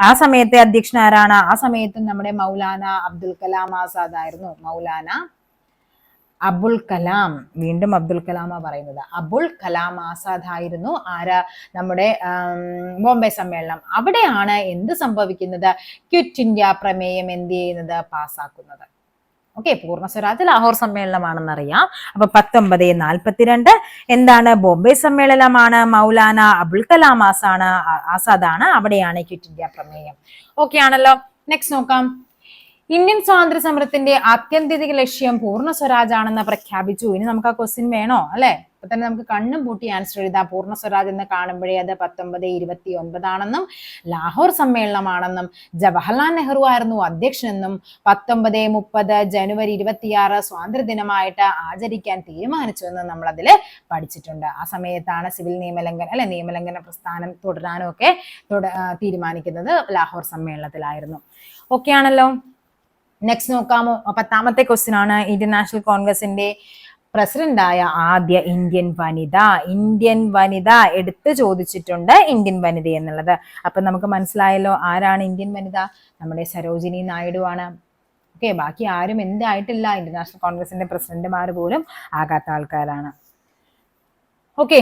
ആ സമയത്തെ അധ്യക്ഷൻ ആരാണ്? ആ സമയത്തും നമ്മുടെ മൗലാന അബ്ദുൽ കലാം ആസാദ് ആയിരുന്നു. മൗലാന അബുൽ കലാം, വീണ്ടും അബ്ദുൽ കലാമാ പറയുന്നത്, അബുൽ കലാം ആസാദ് ആയിരുന്നു ആരാ? നമ്മുടെ ബോംബെ സമ്മേളനം. അവിടെയാണ് എന്ത് സംഭവിക്കുന്നത്? ക്വിറ്റ് ഇന്ത്യ പ്രമേയം എന്ത് ചെയ്യുന്നത്? പാസ്സാക്കുന്നത്. ഓക്കെ, പൂർണ്ണ സ്വരാജ് ലാഹോർ സമ്മേളനമാണെന്നറിയാം. അപ്പൊ 1942 എന്താണ്? ബോംബെ സമ്മേളനമാണ്. മൗലാന അബുൽ കലാം ആസാദാണ്. അവിടെയാണ് ക്വിറ്റ് ഇന്ത്യ പ്രമേയം. ഓക്കെ ആണല്ലോ. നെക്സ്റ്റ് നോക്കാം. ഇന്ത്യൻ സ്വാതന്ത്ര്യ സമരത്തിന്റെ ആത്യന്തിക ലക്ഷ്യം പൂർണ്ണ സ്വരാജ് ആണെന്ന് പ്രഖ്യാപിച്ചു. ഇനി നമുക്ക് ആ ക്വസ്റ്റ്യൻ വേണോ അല്ലെ? അപ്പൊ തന്നെ നമുക്ക് കണ്ണും പൂട്ടി ആൻസർ എഴുതാം. പൂർണ്ണ സ്വരാജ് എന്ന് കാണുമ്പോഴേ അത് 1929 ആണെന്നും ലാഹോർ സമ്മേളനമാണെന്നും ജവഹർലാൽ നെഹ്റു ആയിരുന്നു അധ്യക്ഷനെന്നും 1930 ജനുവരി 26 സ്വാതന്ത്ര്യ ദിനമായിട്ട് ആചരിക്കാൻ തീരുമാനിച്ചുവെന്നും നമ്മൾ അതിൽ പഠിച്ചിട്ടുണ്ട്. ആ സമയത്താണ് സിവിൽ നിയമലംഘന പ്രസ്ഥാനം തുടരാനും ഒക്കെ തീരുമാനിക്കുന്നത് ലാഹോർ സമ്മേളനത്തിലായിരുന്നു. ഓക്കെ ആണല്ലോ. നെക്സ്റ്റ് നോക്കാമോ? 10ാമത്തെ ക്വസ്റ്റ്യൻ ആണ് ഇന്ത്യൻ നാഷണൽ കോൺഗ്രസിന്റെ പ്രസിഡന്റായ ആദ്യ ഇന്ത്യൻ വനിത എടുത്തു ചോദിച്ചിട്ടുണ്ട് ഇന്ത്യൻ വനിത എന്നുള്ളത്. അപ്പൊ നമുക്ക് മനസ്സിലായല്ലോ ആരാണ് ഇന്ത്യൻ വനിത? നമ്മുടെ സരോജിനി നായിഡു ആണ്. ഓക്കെ, ബാക്കി ആരും എന്തായിട്ടില്ല, ഇന്റർനാഷണൽ കോൺഗ്രസിന്റെ പ്രസിഡന്റുമാർ പോലും ആകാത്ത ആൾക്കാരാണ്. ഓക്കെ,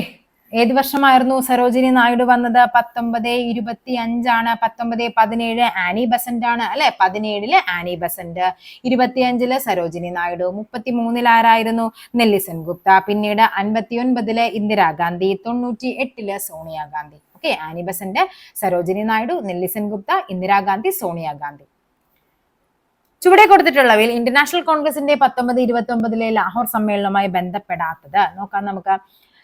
ഏത് വർഷമായിരുന്നു സരോജിനി നായിഡു വന്നത്? 1925 1917 ആനി ബസന്റ് ആണ് അല്ലെ? 17 ആനി ബസന്റ്, 25 സരോജിനി നായിഡു, 33 ആരായിരുന്നു? നെല്ലിസൺ ഗുപ്ത, പിന്നീട് 59 Indira Gandhi, 98 Sonia Gandhi. Okay, Annie Besant, Sarojini Naidu, നെല്ലിസൺ Gupta, Indira Gandhi, Sonia Gandhi. ചുവടെ കൊടുത്തിട്ടുള്ളവയിൽ ഇന്റർനാഷണൽ കോൺഗ്രസിന്റെ 1929 ലാഹോർ സമ്മേളനവുമായി ബന്ധപ്പെടാത്തത് നോക്കാം നമുക്ക്.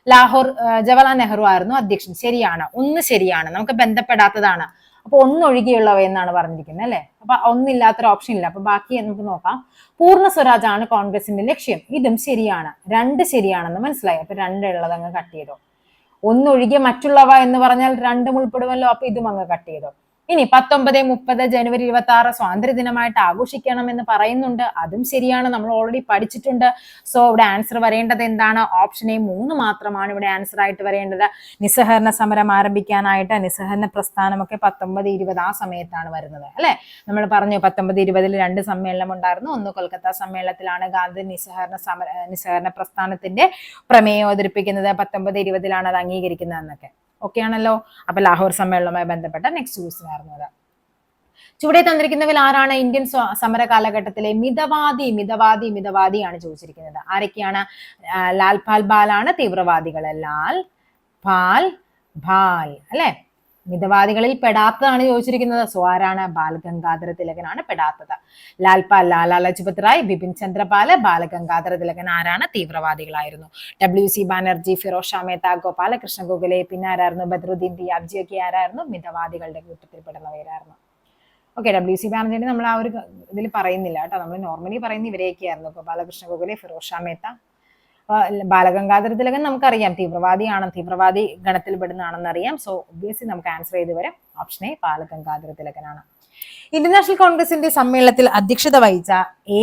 ലാഹോർ ജവഹർലാൽ നെഹ്റു ആയിരുന്നു അധ്യക്ഷൻ. ശരിയാണ്, ഒന്ന് ശരിയാണ്, നമുക്ക് ബന്ധപ്പെടാത്തതാണ്. അപ്പൊ ഒന്നൊഴികെയുള്ളവ എന്നാണ് പറഞ്ഞിരിക്കുന്നത് അല്ലെ? അപ്പൊ ഒന്നില്ലാത്തൊരു ഓപ്ഷൻ ഇല്ല. അപ്പൊ ബാക്കി നമുക്ക് നോക്കാം. പൂർണ്ണ സ്വരാജ് ആണ് കോൺഗ്രസിന്റെ ലക്ഷ്യം. ഇതും ശരിയാണ്. 2 ശരിയാണെന്ന് മനസ്സിലായി. അപ്പൊ 2 ഉള്ളത് അങ്ങ് കട്ട് ചെയ്തോ. ഒന്നൊഴികെ മറ്റുള്ളവ എന്ന് പറഞ്ഞാൽ 2 ഉൾപ്പെടുമല്ലോ. അപ്പൊ ഇതും അങ്ങ് കട്ട് ചെയ്തോ. ഇനി 1930 ജനുവരി 26 സ്വാതന്ത്ര്യ ദിനമായിട്ട് ആഘോഷിക്കണം എന്ന് പറയുന്നുണ്ട്. അതും ശരിയാണ്, നമ്മൾ ഓൾറെഡി പഠിച്ചിട്ടുണ്ട്. സോ ഇവിടെ ആൻസർ വരേണ്ടത് എന്താണ്? ഓപ്ഷൻ എ 3 മാത്രമാണ് ഇവിടെ ആൻസർ ആയിട്ട് വരേണ്ടത്. നിസ്സഹകരണ സമരം ആരംഭിക്കാനായിട്ട് നിസ്സഹകരണ പ്രസ്ഥാനമൊക്കെ 1920 ആ സമയത്താണ് വരുന്നത് അല്ലെ? നമ്മൾ പറഞ്ഞു 1920 2 സമ്മേളനം ഉണ്ടായിരുന്നു. ഒന്ന് കൊൽക്കത്ത സമ്മേളനത്തിലാണ് ഗാന്ധി നിസ്സഹകരണ പ്രസ്ഥാനത്തിന്റെ പ്രമേയം അവതരിപ്പിക്കുന്നത്. 1920 അത് അംഗീകരിക്കുന്നത് എന്നൊക്കെ. ഓക്കെ ആണല്ലോ. അപ്പൊ ലാഹോർ സമ്മേളനവുമായി ബന്ധപ്പെട്ട നെക്സ്റ്റ് ക്വസ്റ്റ്യൻ ആയിരുന്നു അത്. ചുവടെ തന്നിരിക്കുന്നവരിൽ ആരാണ് ഇന്ത്യൻ സമര കാലഘട്ടത്തിലെ മിതവാദിയാണ് ചോദിച്ചിരിക്കുന്നത്. ആരൊക്കെയാണ്? ലാൽ പാൽ ബാലാണ് തീവ്രവാദികള്. ലാൽ പാൽ ബാൽ അല്ലെ? മിതവാദികളിൽ പെടാത്തതാണ് ചോദിച്ചിരിക്കുന്നത്. സോ ആരാണ്? ബാലഗംഗാധര തിലകനാണ് പെടാത്തത്. ലാൽപാൽ, ലാലാ ലജ്പത് റായ്, ബിപിൻ ചന്ദ്രപാല്, ബാലഗംഗാധര തിലകൻ ആരാണ്? തീവ്രവാദികളായിരുന്നു. WC ബാനർജി, ഫിറോസ് ഷാ മേത്ത, ഗോപാലകൃഷ്ണ ഗോഖലെ, പിന്നെ ആരായിരുന്നു? ബദ്രുദ്ദീൻ ദിയാബ്ജി ഒക്കെ ആരായിരുന്നു? മിതവാദികളുടെ കൂട്ടത്തിൽപ്പെടുന്നവരായിരുന്നു. ഓക്കെ, WC ബാനർജിനെ നമ്മൾ ആ ഒരു ഇതിൽ പറയുന്നില്ല കേട്ടോ. നമ്മൾ നോർമലി പറയുന്ന ഇവരെയൊക്കെയായിരുന്നു. ഗോപാലകൃഷ്ണ ഗോഖലെ, ഫിറോസ് ഷാ മേത്ത. ബാലഗംഗാധര തിലകൻ നമുക്കറിയാം തീവ്രവാദി ഗണത്തിൽ പെടുന്നതാണെന്ന് അറിയാം. സോ ഒബ്വിയസ്ലി നമുക്ക് ആൻസർ ചെയ്ത് വരാം. ഓപ്ഷൻ എ ബാലഗംഗാധര തിലകനാണ്. ഇന്റർനാഷണൽ കോൺഗ്രസിന്റെ സമ്മേളനത്തിൽ അധ്യക്ഷത വഹിച്ച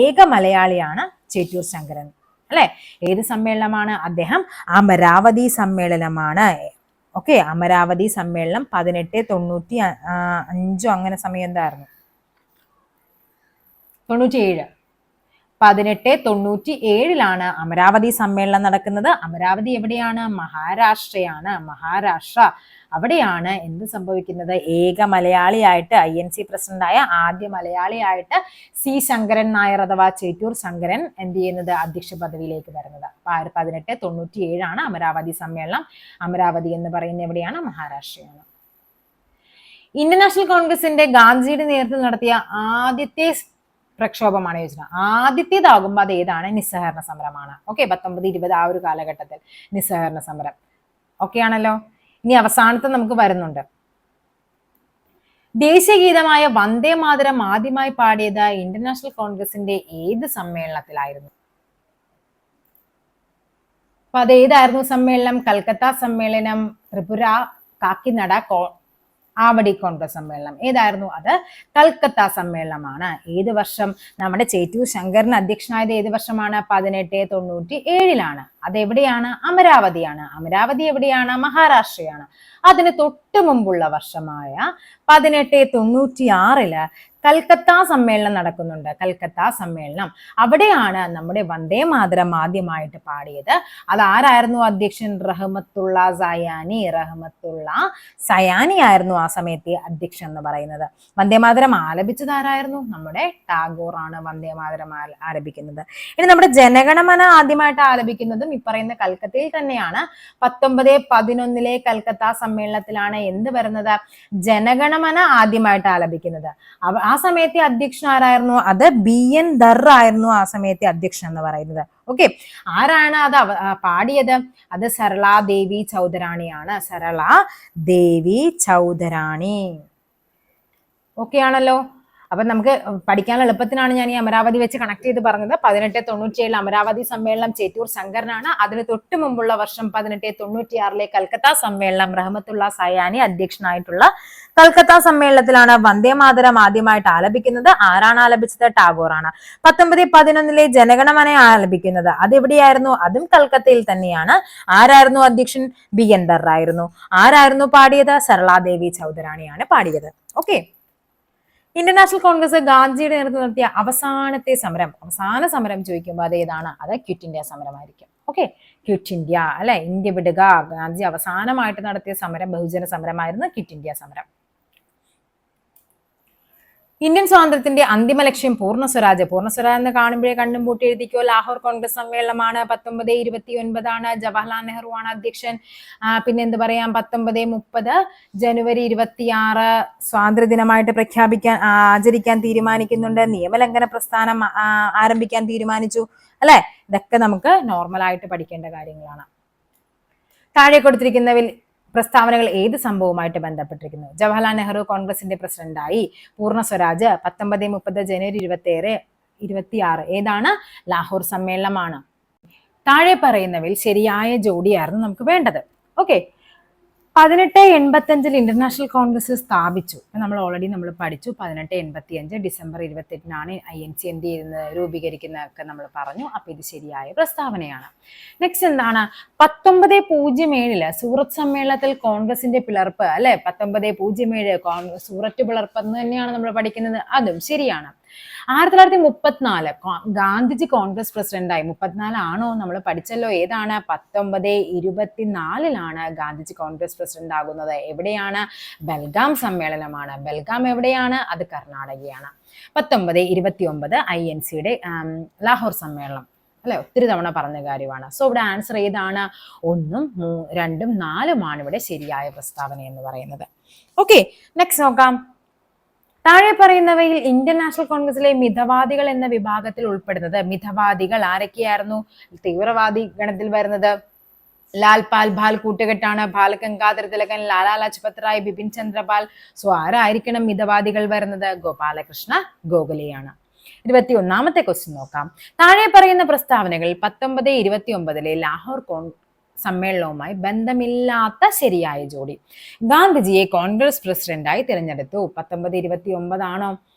ഏക മലയാളിയാണ് ചേറ്റൂർ ശങ്കരൻ അല്ലെ? ഏത് സമ്മേളനമാണ്? അദ്ദേഹം അമരാവതി സമ്മേളനമാണ്. ഓക്കെ, അമരാവതി സമ്മേളനം 1895 അങ്ങനെ സമയം എന്തായിരുന്നു? 97 1897 അമരാവതി സമ്മേളനം നടക്കുന്നത്. അമരാവതി എവിടെയാണ്? മഹാരാഷ്ട്രയാണ്. മഹാരാഷ്ട്ര. അവിടെയാണ് എന്ത് സംഭവിക്കുന്നത്? ഏക മലയാളിയായിട്ട് INC പ്രസിഡന്റായ ആദ്യ മലയാളിയായിട്ട് C ശങ്കരൻ നായർ അഥവാ ചേറ്റൂർ ശങ്കരൻ എന്ത് ചെയ്യുന്നത്? അധ്യക്ഷ പദവിയിലേക്ക് വരുന്നത്. 1897 അമരാവതി സമ്മേളനം. അമരാവതി എന്ന് പറയുന്നത് എവിടെയാണ്? മഹാരാഷ്ട്രയാണ്. ഇന്ത്യൻ നാഷണൽ കോൺഗ്രസിന്റെ ഗാന്ധിജിയുടെ നേതൃത്വത്തിൽ നടത്തിയ ആദ്യത്തെ പ്രക്ഷോഭമാണ് ചോദിച്ചത്. ആദ്യത്തേതാകുമ്പോൾ അത് ഏതാണ്? നിസ്സഹകരണ സമരമാണ്. ഓക്കെ, 1920 ആ ഒരു കാലഘട്ടത്തിൽ നിസ്സഹകരണ സമരം. ഓക്കെ ആണല്ലോ. ഇനി അവസാനത്തെ നമുക്ക് വരുന്നുണ്ട്. ദേശീയ ഗീതമായ വന്ദേ മാതരം ആദ്യമായി പാടിയത് ഇന്റർനാഷണൽ കോൺഗ്രസിന്റെ ഏത് സമ്മേളനത്തിലായിരുന്നു? അപ്പൊ അത് ഏതായിരുന്നു സമ്മേളനം? കൽക്കത്ത സമ്മേളനം, ത്രിപുര, കാക്കിനഡ, ആവടി കോൺഗ്രസ് സമ്മേളനം. ഏതായിരുന്നു? അത് കൽക്കത്ത സമ്മേളനമാണ്. ഏത് വർഷം? നമ്മുടെ ചേറ്റൂർ ശങ്കരൻ അധ്യക്ഷനായത് ഏത് വർഷമാണ്? 1897. അതെവിടെയാണ്? അമരാവതിയാണ്. അമരാവതി എവിടെയാണ്? മഹാരാഷ്ട്രയാണ്. അതിന് തൊട്ടു മുമ്പുള്ള വർഷമായ 1896 കൽക്കത്ത സമ്മേളനം നടക്കുന്നുണ്ട്. കൽക്കത്ത സമ്മേളനം. അവിടെയാണ് നമ്മുടെ വന്ദേ മാതരം ആദ്യമായിട്ട് പാടിയത്. അത് ആരായിരുന്നു അധ്യക്ഷൻ? റഹ്മത്തുള്ള സയാനി ആയിരുന്നു ആ സമയത്തെ അധ്യക്ഷൻ എന്ന് പറയുന്നത്. വന്ദേ മാതരം ആലപിച്ചത് ആരായിരുന്നു? നമ്മുടെ ടാഗോർ ആണ് വന്ദേ മാതരം ആലപിക്കുന്നത്. ഇനി നമ്മുടെ ജനഗണമന ആദ്യമായിട്ട് ആലപിക്കുന്നതും ഈ പറയുന്ന കൽക്കത്തയിൽ തന്നെയാണ്. 1911 കൽക്കത്ത സമ്മേളനത്തിലാണ് എന്ത് വരുന്നത്? ജനഗണമന ആദ്യമായിട്ട് ആലപിക്കുന്നത്. ആ സമയത്തെ അധ്യക്ഷൻ ആരായിരുന്നു? അത് BN ദർ ആയിരുന്നു ആ സമയത്തെ അധ്യക്ഷൻ എന്ന് പറയുന്നത്. ഓക്കെ, ആരാണ് അത് പാടിയത്? അത് സരള ദേവി ചൗധരാണിയാണ്. സരള ദേവി ചൗധരാണി. ഓക്കെ ആണല്ലോ. അപ്പൊ നമുക്ക് പഠിക്കാനുള്ള എളുപ്പത്തിനാണ് ഞാൻ ഈ അമരാവതി വെച്ച് കണക്ട് ചെയ്ത് പറഞ്ഞത്. 1897 അമരാവതി സമ്മേളനം ചേറ്റൂർ ശങ്കരനാണ്. അതിന് തൊട്ട് മുമ്പുള്ള വർഷം 1896 കൽക്കത്ത സമ്മേളനം റഹ്മത്തുള്ള സയാനി അധ്യക്ഷനായിട്ടുള്ള കൽക്കത്ത സമ്മേളനത്തിലാണ് വന്ദേമാതരം ആദ്യമായിട്ട് ആലപിക്കുന്നത്. ആരാണ് ആലപിച്ചത്? ടാഗോറാണ്. 1911 ജനഗണമന ആലപിക്കുന്നത് അതെവിടെയായിരുന്നു? അതും കൽക്കത്തയിൽ തന്നെയാണ്. ആരായിരുന്നു അധ്യക്ഷൻ? ബി എൻ ദർ ആയിരുന്നു. ആരായിരുന്നു പാടിയത്? സരളാദേവി ചൗധരാണിയാണ് പാടിയത്. ഓക്കെ. ഇന്റർനാഷണൽ കോൺഗ്രസ് ഗാന്ധിജിയുടെ നേതൃത്വം നടത്തിയ അവസാന സമരം ചോദിക്കുമ്പോൾ അത് ഏതാണ്? അത് ക്വിറ്റ് ഇന്ത്യ സമരമായിരിക്കും. ഓക്കെ, ക്വിറ്റ് ഇന്ത്യ അല്ലെ, ഇന്ത്യ വിടുക. ഗാന്ധിജി അവസാനമായിട്ട് നടത്തിയ സമരം ബഹുജന സമരമായിരുന്നു ക്വിറ്റ് ഇന്ത്യ സമരം. ഇന്ത്യൻ സ്വാതന്ത്ര്യത്തിന്റെ അന്തിമ ലക്ഷ്യം പൂർണ്ണ സ്വരാജ് എന്ന് കാണുമ്പോഴേ കണ്ണും പൂട്ടി എഴുതിക്കോ. ലാഹോർ കോൺഗ്രസ് സമ്മേളനമാണ്. 1929 ജവഹർലാൽ നെഹ്റു ആണ് അധ്യക്ഷൻ. പിന്നെ എന്ത് പറയാം, 1930 ജനുവരി 26 സ്വാതന്ത്ര്യ ദിനമായിട്ട് ആചരിക്കാൻ തീരുമാനിക്കുന്നുണ്ട്. നിയമലംഘന പ്രസ്ഥാനം ആരംഭിക്കാൻ തീരുമാനിച്ചു അല്ലെ. ഇതൊക്കെ നമുക്ക് നോർമലായിട്ട് പഠിക്കേണ്ട കാര്യങ്ങളാണ്. താഴെ കൊടുത്തിരിക്കുന്നവയിൽ പ്രസ്താവനകൾ ഏത് സംഭവവുമായിട്ട് ബന്ധപ്പെട്ടിരിക്കുന്നു? ജവഹർലാൽ നെഹ്റു കോൺഗ്രസിന്റെ പ്രസിഡന്റായി. പൂർണ്ണ സ്വരാജ് 1930 ജനുവരി 26 ഏതാണ്? ലാഹോർ സമ്മേളനമാണ്. താഴെ പറയുന്നവയിൽ ശരിയായ ജോഡിയായിരുന്നു നമുക്ക് വേണ്ടത്. ഓക്കെ, 1885 ഇന്റർനാഷണൽ കോൺഗ്രസ് സ്ഥാപിച്ചു. നമ്മൾ ഓൾറെഡി പഠിച്ചു. 1885 ഡിസംബർ 28 INC എന്ത് ചെയ്യുന്നത്, രൂപീകരിക്കുന്നതൊക്കെ നമ്മൾ പറഞ്ഞു. അപ്പൊ ഇത് ശരിയായ പ്രസ്താവനയാണ്. നെക്സ്റ്റ് എന്താണ്? 1907 സൂറത്ത് സമ്മേളനത്തിൽ കോൺഗ്രസിന്റെ പിളർപ്പ് അല്ലെ. 1907 സൂററ്റ് പിളർപ്പ് എന്ന് തന്നെയാണ് നമ്മൾ പഠിക്കുന്നത്. അതും ശരിയാണ്. 1934 ഗാന്ധിജി കോൺഗ്രസ് പ്രസിഡന്റായി. 34 ആണോ? നമ്മൾ പഠിച്ചല്ലോ. ഏതാണ്? 1924 ഗാന്ധിജി കോൺഗ്രസ് പ്രസിഡന്റ് ആകുന്നത്. എവിടെയാണ്? ബൽഗാം സമ്മേളനമാണ്. ബൽഗാം എവിടെയാണ്? അത് കർണാടകയാണ്. 1929 INCയുടെ ലാഹോർ സമ്മേളനം അല്ലെ, ഒത്തിരി തവണ പറഞ്ഞ കാര്യമാണ്. സോ ഇവിടെ ആൻസർ ഏതാണ്? 1, 2, 4 ഇവിടെ ശരിയായ പ്രസ്താവന എന്ന് പറയുന്നത്. ഓക്കെ, നെക്സ്റ്റ് നോക്കാം. താഴെ പറയുന്നവയിൽ ഇന്ത്യൻ നാഷണൽ കോൺഗ്രസിലെ മിതവാദികൾ എന്ന വിഭാഗത്തിൽ ഉൾപ്പെടുന്നത്. മിതവാദികൾ ആരൊക്കെയായിരുന്നു? തീവ്രവാദി ഗണത്തിൽ വരുന്നത് ലാൽപാൽ ഭാൽ കൂട്ടുകെട്ടാണ്. ബാൽ ഗംഗാധര തിലകൻ, ലാലാ ലജ്പത് റായ്, ബിപിൻ ചന്ദ്രപാൽ. സോ ആരായിരിക്കണം മിതവാദികൾ വരുന്നത്? ഗോപാലകൃഷ്ണ ഗോഖലെയാണ്. 21ാമത്തെ ക്വസ്റ്റ്യൻ നോക്കാം. താഴെ പറയുന്ന പ്രസ്താവനകൾ 1929 ലാഹോർ സമ്മേളനവുമായി ബന്ധമില്ലാത്ത ശരിയായ ജോഡി. ഗാന്ധിജിയെ കോൺഗ്രസ് പ്രസിഡന്റായി തിരഞ്ഞെടുത്തു. 1929 ആണോ?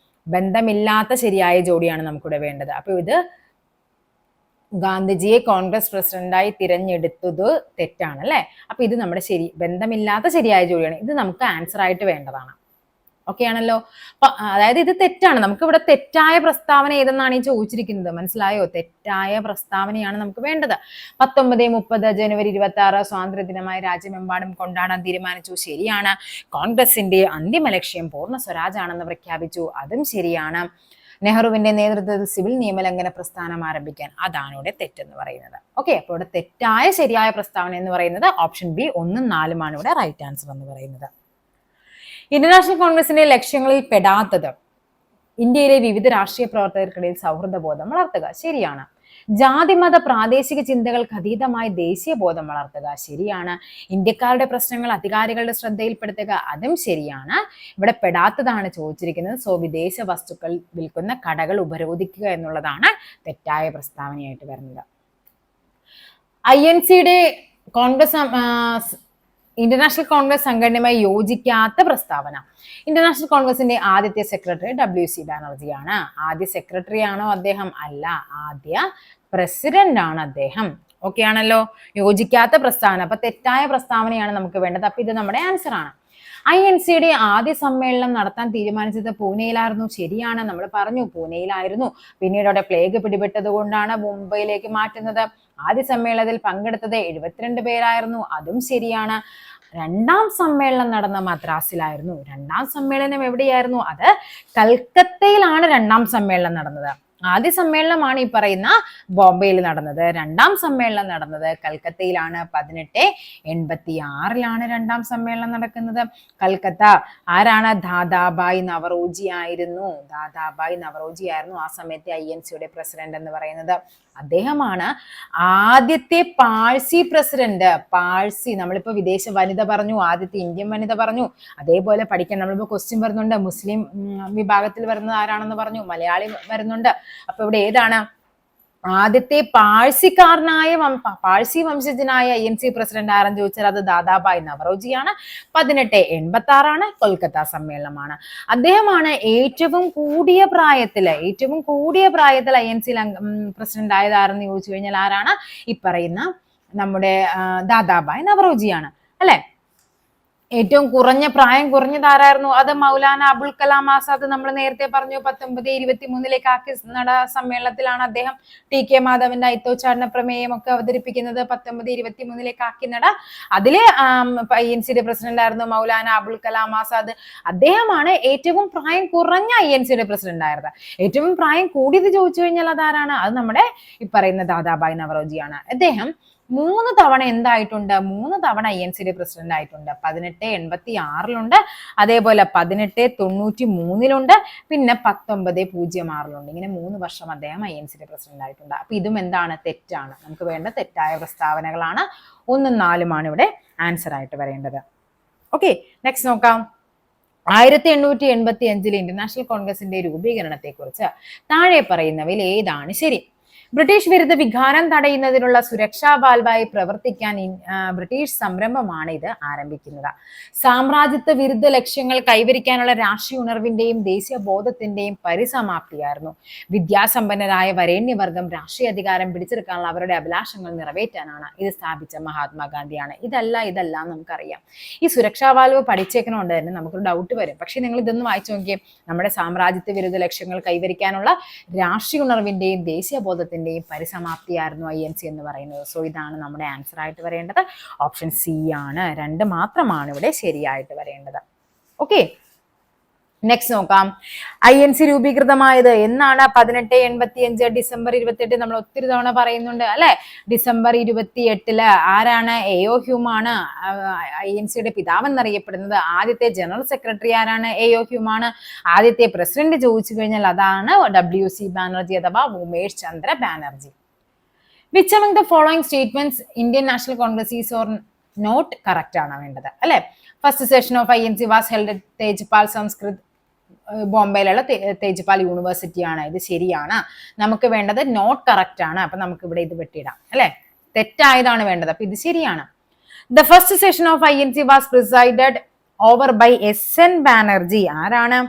ബന്ധമില്ലാത്ത ശരിയായ ജോഡിയാണ് നമുക്കിവിടെ വേണ്ടത്. അപ്പൊ ഇത് ഗാന്ധിജിയെ കോൺഗ്രസ് പ്രസിഡന്റായി തിരഞ്ഞെടുത്തത് തെറ്റാണ് അല്ലെ. അപ്പൊ ഇത് നമ്മുടെ ബന്ധമില്ലാത്ത ശരിയായ ജോഡിയാണ്. ഇത് നമുക്ക് ആൻസർ ആയിട്ട് വേണ്ടതാണ്. ഓക്കെ ആണല്ലോ. അതായത് ഇത് തെറ്റാണ്. നമുക്ക് ഇവിടെ തെറ്റായ പ്രസ്താവന ഏതെന്നാണ് ഈ ചോദിച്ചിരിക്കുന്നത്. മനസ്സിലായോ? തെറ്റായ പ്രസ്താവനയാണ് നമുക്ക് വേണ്ടത്. 1930 ജനുവരി 26 സ്വാതന്ത്ര്യ ദിനമായി രാജ്യമെമ്പാടും കൊണ്ടാടാൻ തീരുമാനിച്ചു. ശരിയാണ്. കോൺഗ്രസിന്റെ അന്തിമ ലക്ഷ്യം പൂർണ്ണ സ്വരാജ് ആണെന്ന് പ്രഖ്യാപിച്ചു. അതും ശരിയാണ്. നെഹ്റുവിന്റെ നേതൃത്വത്തിൽ സിവിൽ നിയമലംഘന പ്രസ്ഥാനം ആരംഭിക്കാൻ. അതാണ് ഇവിടെ തെറ്റെന്ന് പറയുന്നത്. ഓക്കെ, അപ്പോൾ ഇവിടെ തെറ്റായ ശരിയായ പ്രസ്താവന എന്ന് പറയുന്നത് ഓപ്ഷൻ ബി 1, 4 ഇവിടെ റൈറ്റ് ആൻസർ എന്ന് പറയുന്നത്. ഇന്റർനാഷണൽ കോൺഗ്രസിന്റെ ലക്ഷ്യങ്ങളിൽ പെടാത്തത്. ഇന്ത്യയിലെ വിവിധ രാഷ്ട്രീയ പ്രവർത്തകർക്കിടയിൽ സൗഹൃദ ബോധം വളർത്തുക. ശരിയാണ്. ജാതിമത പ്രാദേശിക ചിന്തകൾക്ക് അതീതമായി ദേശീയ ബോധം വളർത്തുക. ശരിയാണ്. ഇന്ത്യക്കാരുടെ പ്രശ്നങ്ങൾ അധികാരികളുടെ ശ്രദ്ധയിൽപ്പെടുത്തുക. അതും ശരിയാണ്. ഇവിടെ പെടാത്തതാണ് ചോദിച്ചിരിക്കുന്നത്. സോ വിദേശ വസ്തുക്കൾ വിൽക്കുന്ന കടകൾ ഉപരോധിക്കുക എന്നുള്ളതാണ് തെറ്റായ പ്രസ്താവനയായിട്ട് വരുന്നത്. INCയുടെ ഇന്റർനാഷണൽ കോൺഗ്രസ് സംഘടനയുമായി യോജിക്കാത്ത പ്രസ്താവന. ഇന്റർനാഷണൽ കോൺഗ്രസിന്റെ ആദ്യത്തെ സെക്രട്ടറി WC ബാനർജിയാണ്. ആദ്യ സെക്രട്ടറി ആണോ അദ്ദേഹം? അല്ല, ആദ്യ പ്രസിഡന്റ് ആണ് അദ്ദേഹം. ഓക്കെ ആണല്ലോ. യോജിക്കാത്ത പ്രസ്താവന. അപ്പൊ തെറ്റായ പ്രസ്താവനയാണ് നമുക്ക് വേണ്ടത്. അപ്പൊ ഇത് നമ്മുടെ ആൻസർ ആണ്. INCയുടെ ആദ്യ സമ്മേളനം നടത്താൻ തീരുമാനിച്ചത് പൂനെയിലായിരുന്നു. ശരിയാണ്. നമ്മൾ പറഞ്ഞു പൂനെയിലായിരുന്നു. പിന്നീട് അവിടെ പ്ലേഗ് പിടിപെട്ടത് കൊണ്ടാണ് മുംബൈയിലേക്ക് മാറ്റുന്നത്. ആദ്യ സമ്മേളനത്തിൽ പങ്കെടുത്തത് 72 പേരായിരുന്നു. അതും ശരിയാണ്. രണ്ടാം സമ്മേളനം നടന്ന മദ്രാസിലായിരുന്നു. രണ്ടാം സമ്മേളനം എവിടെയായിരുന്നു? അത് കൽക്കത്തയിലാണ് രണ്ടാം സമ്മേളനം നടന്നത്. ആദ്യ സമ്മേളനമാണ് ഈ പറയുന്ന ബോംബെയിൽ നടന്നത്. രണ്ടാം സമ്മേളനം നടന്നത് കൽക്കത്തയിലാണ്. 1886 രണ്ടാം സമ്മേളനം നടക്കുന്നത്. കൽക്കത്ത ആരാണ്? ദാദാഭായ് നവറോജി ആയിരുന്നു. ദാദാഭായ് നവറോജി ആയിരുന്നു ആ സമയത്തെ INCയുടെ പ്രസിഡന്റ് എന്ന് പറയുന്നത്. അദ്ദേഹമാണ് ആദ്യത്തെ പാഴ്സി പ്രസിഡന്റ്. പാഴ്സി, നമ്മളിപ്പോ വിദേശ വനിത പറഞ്ഞു, ആദ്യത്തെ ഇന്ത്യൻ വനിത പറഞ്ഞു. അതേപോലെ പഠിക്കാൻ നമ്മളിപ്പോ ക്വസ്റ്റ്യൻ വരുന്നുണ്ട്, മുസ്ലിം വിഭാഗത്തിൽ വരുന്നത് ആരാണെന്ന് പറഞ്ഞു, മലയാളി വരുന്നുണ്ട്. അപ്പൊ ഇവിടെ ഏതാണ് ആദ്യത്തെ പാഴ്സി വംശജനായ INC പ്രസിഡന്റ് ആരെന്ന് ചോദിച്ചാൽ അത് ദാദാഭായ് നവറോജിയാണ്. 1886 കൊൽക്കത്ത സമ്മേളനമാണ്. അദ്ദേഹമാണ് ഏറ്റവും കൂടിയ പ്രായത്തില് INC പ്രസിഡന്റ് ആയത് ആരെന്ന് ചോദിച്ചു കഴിഞ്ഞാൽ ആരാണ്? ഈ പറയുന്ന നമ്മുടെ ദാദാഭായ് നവറോജിയാണ് അല്ലെ. ഏറ്റവും പ്രായം കുറഞ്ഞത് ആരായിരുന്നു? അത് മൗലാന അബുൽ കലാം ആസാദ്. നമ്മൾ നേരത്തെ പറഞ്ഞു 1923 കാക്കിനഡ സമ്മേളനത്തിലാണ് അദ്ദേഹം TK മാധവന്റെ അയിത്തോച്ചാടന പ്രമേയം ഒക്കെ അവതരിപ്പിക്കുന്നത്. 1923 കാക്കിനഡ. അതിലെ INCയുടെ പ്രസിഡന്റ് ആയിരുന്നു മൗലാന അബുൽ കലാം ആസാദ്. അദ്ദേഹമാണ് ഏറ്റവും പ്രായം കുറഞ്ഞ INCയുടെ പ്രസിഡന്റ് ആയത്. ഏറ്റവും പ്രായം കൂടിയത് ചോദിച്ചു കഴിഞ്ഞാൽ അതാരാണ്? അത് നമ്മുടെ ഈ പറയുന്ന ദാദാഭായ് നവറോജിയാണ്. അദ്ദേഹം 3 തവണ എന്തായിട്ടുണ്ട്? 3 തവണ INCയുടെ പ്രസിഡന്റ് ആയിട്ടുണ്ട്. 1886 അതേപോലെ 1893 പിന്നെ 1906 ഇങ്ങനെ 3 വർഷം അദ്ദേഹം INCയുടെ പ്രസിഡന്റ് ആയിട്ടുണ്ട്. അപ്പൊ ഇതും എന്താണ്? തെറ്റാണ്. നമുക്ക് വേണ്ട തെറ്റായ പ്രസ്താവനകളാണ്. 1ഉം 4ഉമാണ് ഇവിടെ ആൻസർ ആയിട്ട് വരേണ്ടത്. ഓക്കെ, നെക്സ്റ്റ് നോക്കാം. 1885 ഇന്റർനാഷണൽ കോൺഗ്രസിന്റെ രൂപീകരണത്തെ കുറിച്ച് താഴെ പറയുന്നവയിൽ ഏതാണ് ശരി? ബ്രിട്ടീഷ് വിരുദ്ധ വികാരം തടയുന്നതിനുള്ള സുരക്ഷാ വാൽവായി പ്രവർത്തിക്കാൻ ബ്രിട്ടീഷ് സംരംഭമാണ് ഇത് ആരംഭിക്കുന്നത്. സാമ്രാജ്യത്വ വിരുദ്ധ ലക്ഷ്യങ്ങൾ കൈവരിക്കാനുള്ള രാഷ്ട്രീയ ഉണർവിന്റെയും ദേശീയ ബോധത്തിന്റെയും പരിസമാപ്തിയായിരുന്നു. വിദ്യാസമ്പന്നരായ വരേണ്യവർഗം രാഷ്ട്രീയ അധികാരം പിടിച്ചെടുക്കാനുള്ള അവരുടെ അഭിലാഷങ്ങൾ നിറവേറ്റാനാണ് ഇത് സ്ഥാപിച്ച മഹാത്മാഗാന്ധിയാണ്. ഇതല്ല നമുക്കറിയാം. ഈ സുരക്ഷാ വാൽവ് പഠിച്ചേക്കണോണ്ട് തന്നെ നമുക്കൊരു ഡൗട്ട് വരും. പക്ഷെ നിങ്ങൾ ഇതൊന്ന് വായിച്ചു നോക്കിയേ. നമ്മുടെ സാമ്രാജ്യത്വ വിരുദ്ധ ലക്ഷ്യങ്ങൾ കൈവരിക്കാനുള്ള രാഷ്ട്രീയ ഉണർവിന്റെയും ദേശീയ ബോധത്തിന്റെയും പരിസമാപ്തിയായിരുന്നു INC എന്ന് പറയുന്നത്. സോ ഇതാണ് നമ്മുടെ ആൻസർ ആയിട്ട് വരേണ്ടത്. ഓപ്ഷൻ C ആണ്. 2 മാത്രമാണ് ഇവിടെ ശരിയായിട്ട് വരേണ്ടത്. ഓക്കെ, നെക്സ്റ്റ് നോക്കാം. INC രൂപീകൃതമായത് എന്നാണ്? 1885 ഡിസംബർ 28. നമ്മൾ ഒത്തിരി തവണ പറയുന്നുണ്ട് അല്ലെ. ഡിസംബർ 28 ആരാണ്? AO ഹ്യൂം ആണ് INCയുടെ പിതാവെന്നറിയപ്പെടുന്നത്. ആദ്യത്തെ ജനറൽ സെക്രട്ടറി ആരാണ്? AO ഹ്യൂം ആണ്. ആദ്യത്തെ പ്രസിഡന്റ് ചോദിച്ചു കഴിഞ്ഞാൽ അതാണ് WC ബാനർജി അഥവാ Umesh Chandra Banerjee. Which among the following statements Indian National Congress is or not correct ആണ് വേണ്ടത് അല്ലെ. First session of INC was held at Tejpal Sanskrit, ബോംബെയിലുള്ള തേജ്പാൽ യൂണിവേഴ്സിറ്റി ആണ്. ഇത് ശരിയാണ്. നമുക്ക് വേണ്ടത് നോട്ട് കറക്റ്റ് ആണ്. അപ്പൊ നമുക്ക് ഇവിടെ ഇത് വെട്ടിയിടാം അല്ലെ. തെറ്റായതാണ് വേണ്ടത്. അപ്പൊ ഇത് ശരിയാണ്. The first session of INC was presided over by SN Banerjee. ആരാണ്?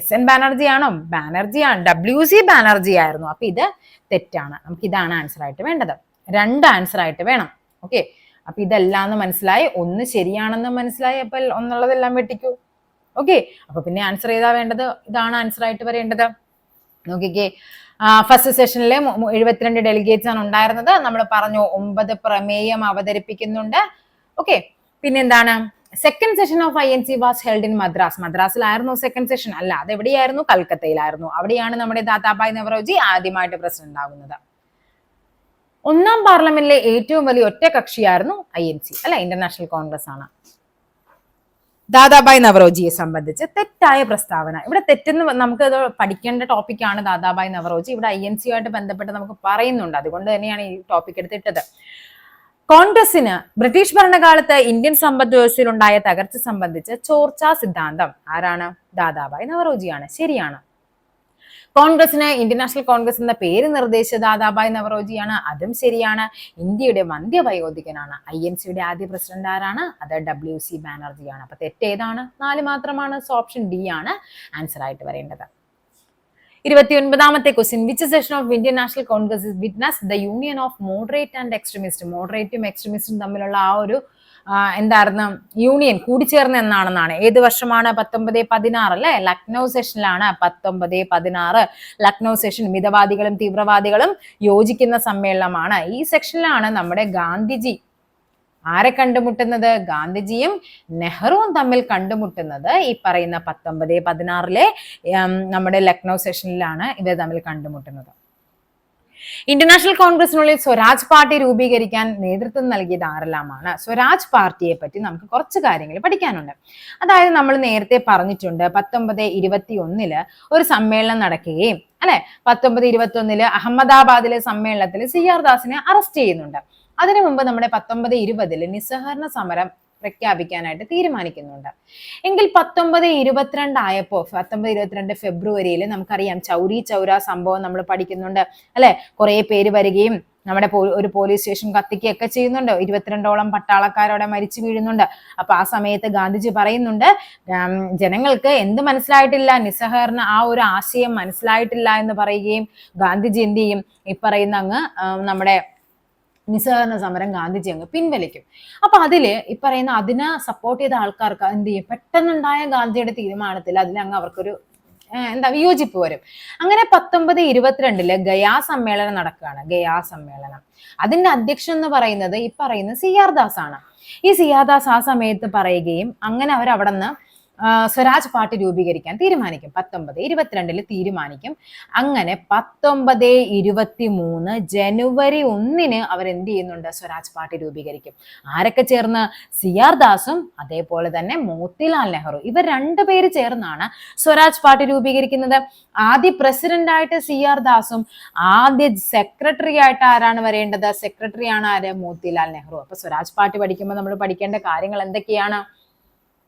SN ബാനർജി ആണോ? ബാനർജിയാണ്. WC ബാനർജി ആയിരുന്നു. അപ്പൊ ഇത് തെറ്റാണ്. നമുക്ക് ഇതാണ് ആൻസർ ആയിട്ട് വേണ്ടത്. 2 ആൻസർ ആയിട്ട് വേണം. ഓക്കെ, അപ്പൊ ഇതെല്ലാം മനസ്സിലായി. 1 ശരിയാണെന്ന് മനസ്സിലായി. അപ്പൊ ഒന്നുള്ളതെല്ലാം വെട്ടിക്കൂ. ഓക്കെ, അപ്പൊ പിന്നെ ആൻസർ ചെയ്താ വേണ്ടത്. ഇതാണ് ആൻസർ ആയിട്ട് വരേണ്ടത്. നോക്കിക്കേ, ഫസ്റ്റ് സെഷനിലെ 72 ഡെലിഗേറ്റ്സ് ആണ് ഉണ്ടായിരുന്നത്. നമ്മൾ പറഞ്ഞു 9 പ്രമേയം അവതരിപ്പിക്കുന്നുണ്ട്. ഓക്കെ, പിന്നെന്താണ്? Second session of INC was held in Madras. മദ്രാസിലായിരുന്നു സെക്കൻഡ് സെഷൻ? അല്ല, അത് എവിടെയായിരുന്നു? കൽക്കത്തയിലായിരുന്നു. അവിടെയാണ് നമ്മുടെ ദാദാഭായ് നവറോജി ആദ്യമായിട്ട് പ്രസിഡന്റ് ആകുന്നത്. 1ാം പാർലമെന്റിലെ ഏറ്റവും വലിയ ഒറ്റ കക്ഷിയായിരുന്നു INC അല്ലെ, ഇന്റർനാഷണൽ കോൺഗ്രസ് ആണ്. ദാദാഭായ് നവറോജിയെ സംബന്ധിച്ച് തെറ്റായ പ്രസ്താവന. ഇവിടെ തെറ്റെന്ന് നമുക്ക് ഇത് പഠിക്കേണ്ട ടോപ്പിക്കാണ് ദാദാഭായ് നവറോജി. ഇവിടെ INCയുമായിട്ട് ബന്ധപ്പെട്ട് നമുക്ക് പറയുന്നുണ്ട്. അതുകൊണ്ട് തന്നെയാണ് ഈ ടോപ്പിക് എടുത്തിട്ടത്. കോൺഗ്രസിന് ബ്രിട്ടീഷ് ഭരണകാലത്ത് ഇന്ത്യൻ സമ്പദ് വ്യവസ്ഥയിൽ ഉണ്ടായ തകർച്ച സംബന്ധിച്ച് ചോർച്ചാ സിദ്ധാന്തം ആരാണ്? ദാദാഭായ് നവറോജിയാണ്. ശരിയാണ്. കോൺഗ്രസിന് ഇന്ത്യൻ നാഷണൽ കോൺഗ്രസ് എന്ന പേര് നിർദ്ദേശിച്ച ദാദാഭായ് നവറോജിയാണ്. അതും ശരിയാണ്. ഇന്ത്യയുടെ വന്ധ്യവയോധികനാണ്. INCയുടെ ആദ്യ പ്രസിഡന്റ് ആരാണ്? അത് WC ബാനർജിയാണ്. അപ്പൊ തെറ്റേതാണ്? 4 മാത്രമാണ്. സോ ഓപ്ഷൻ D ആണ് ആൻസർ ആയിട്ട് വരേണ്ടത്. 29ാമത്തെ question. Which session of Indian National Congress witness the union of moderate and extremist? മോഡറേറ്റും എക്സ്ട്രീമിസ്റ്റും തമ്മിലുള്ള ആ ഒരു എന്തായിരുന്നു? യൂണിയൻ കൂടിച്ചേർന്ന് എന്നാണെന്നാണ്. ഏത് വർഷമാണ്? 1916 അല്ലെ. ലക്നൗ സെഷനിലാണ്. 1916 ലക്നൗ സെഷൻ മിതവാദികളും തീവ്രവാദികളും യോജിക്കുന്ന സമ്മേളനമാണ്. ഈ സെക്ഷനിലാണ് നമ്മുടെ ഗാന്ധിജി ആരെ കണ്ടുമുട്ടുന്നത്? ഗാന്ധിജിയും നെഹ്റുവും തമ്മിൽ കണ്ടുമുട്ടുന്നത് ഈ പറയുന്ന 1916 നമ്മുടെ ലക്നൗ സെഷനിലാണ് ഇവർ തമ്മിൽ കണ്ടുമുട്ടുന്നത്. ഇന്റർനാഷണൽ കോൺഗ്രസിനുള്ളിൽ സ്വരാജ് പാർട്ടി രൂപീകരിക്കാൻ നേതൃത്വം നൽകിയത് ആരെല്ലാമാണ്? സ്വരാജ് പാർട്ടിയെ പറ്റി നമുക്ക് കുറച്ച് കാര്യങ്ങൾ പഠിക്കാനുണ്ട്. അതായത് നമ്മൾ നേരത്തെ പറഞ്ഞിട്ടുണ്ട് 1921 ഒരു സമ്മേളനം നടക്കുകയും അല്ലെ, 1921 അഹമ്മദാബാദിലെ സമ്മേളനത്തിൽ CR ദാസിനെ അറസ്റ്റ് ചെയ്യുന്നുണ്ട്. അതിനു മുമ്പ് നമ്മുടെ 1920 നിസ്സഹകരണ സമരം പ്രഖ്യാപിക്കാനായിട്ട് തീരുമാനിക്കുന്നുണ്ട്. എങ്കിൽ 1922 ആയപ്പോ 1922 ഫെബ്രുവരിയിൽ നമുക്കറിയാം ചൗരി ചൗര സംഭവം നമ്മൾ പഠിക്കുന്നുണ്ട് അല്ലെ. കുറെ പേര് വരികയും നമ്മുടെ ഒരു പോലീസ് സ്റ്റേഷൻ കത്തിക്കുകയൊക്കെ ചെയ്യുന്നുണ്ട്. 22ഓളം പട്ടാളക്കാരോടെ മരിച്ചു വീഴുന്നുണ്ട്. അപ്പൊ ആ സമയത്ത് ഗാന്ധിജി പറയുന്നുണ്ട്, ജനങ്ങൾക്ക് എന്ത് മനസ്സിലായിട്ടില്ല, നിസ്സഹകരണ ആ ഒരു ആശയം മനസ്സിലായിട്ടില്ല എന്ന് പറയുകയും ഗാന്ധിജി എന്ത് ചെയ്യും, ഈ പറയുന്ന അങ്ങ് നമ്മുടെ നിസ്സഹകരണ സമരം ഗാന്ധിജി അങ്ങ് പിൻവലിക്കും. അപ്പൊ അതില് ഈ പറയുന്ന അതിനെ സപ്പോർട്ട് ചെയ്ത ആൾക്കാർക്ക് എന്ത് ചെയ്യും, പെട്ടെന്നുണ്ടായ ഗാന്ധിയുടെ തീരുമാനത്തിൽ അതിലങ്ങ് അവർക്കൊരു വിയോജിപ്പ് വരും. അങ്ങനെ 1922 ഗയാ സമ്മേളനം നടക്കുകയാണ്. ഗയാ സമ്മേളനം, അതിന്റെ അധ്യക്ഷൻ എന്ന് പറയുന്നത് ഈ പറയുന്ന CR ദാസ് ആണ്. ഈ CR ദാസ് ആ സമയത്ത് പറയുകയും അങ്ങനെ അവർ അവിടെ നിന്ന് സ്വരാജ് പാർട്ടി രൂപീകരിക്കാൻ തീരുമാനിക്കും. 1922 തീരുമാനിക്കും. അങ്ങനെ 1923 ജനുവരി 1 അവരെന്ത് ചെയ്യുന്നുണ്ട്, സ്വരാജ് പാർട്ടി രൂപീകരിക്കും. ആരൊക്കെ ചേർന്ന്? CR ദാസും അതേപോലെ തന്നെ മോത്തിലാൽ നെഹ്റു, ഇവർ രണ്ടുപേര് ചേർന്നാണ് സ്വരാജ് പാർട്ടി രൂപീകരിക്കുന്നത്. ആദ്യ പ്രസിഡന്റ് ആയിട്ട് CR ദാസും ആദ്യ സെക്രട്ടറി ആയിട്ട് ആരാണ് വരേണ്ടത്? സെക്രട്ടറി ആണ് ആര്? മോത്തിലാൽ നെഹ്റു. അപ്പൊ സ്വരാജ് പാർട്ടി പഠിക്കുമ്പോൾ നമ്മൾ പഠിക്കേണ്ട കാര്യങ്ങൾ എന്തൊക്കെയാണ്?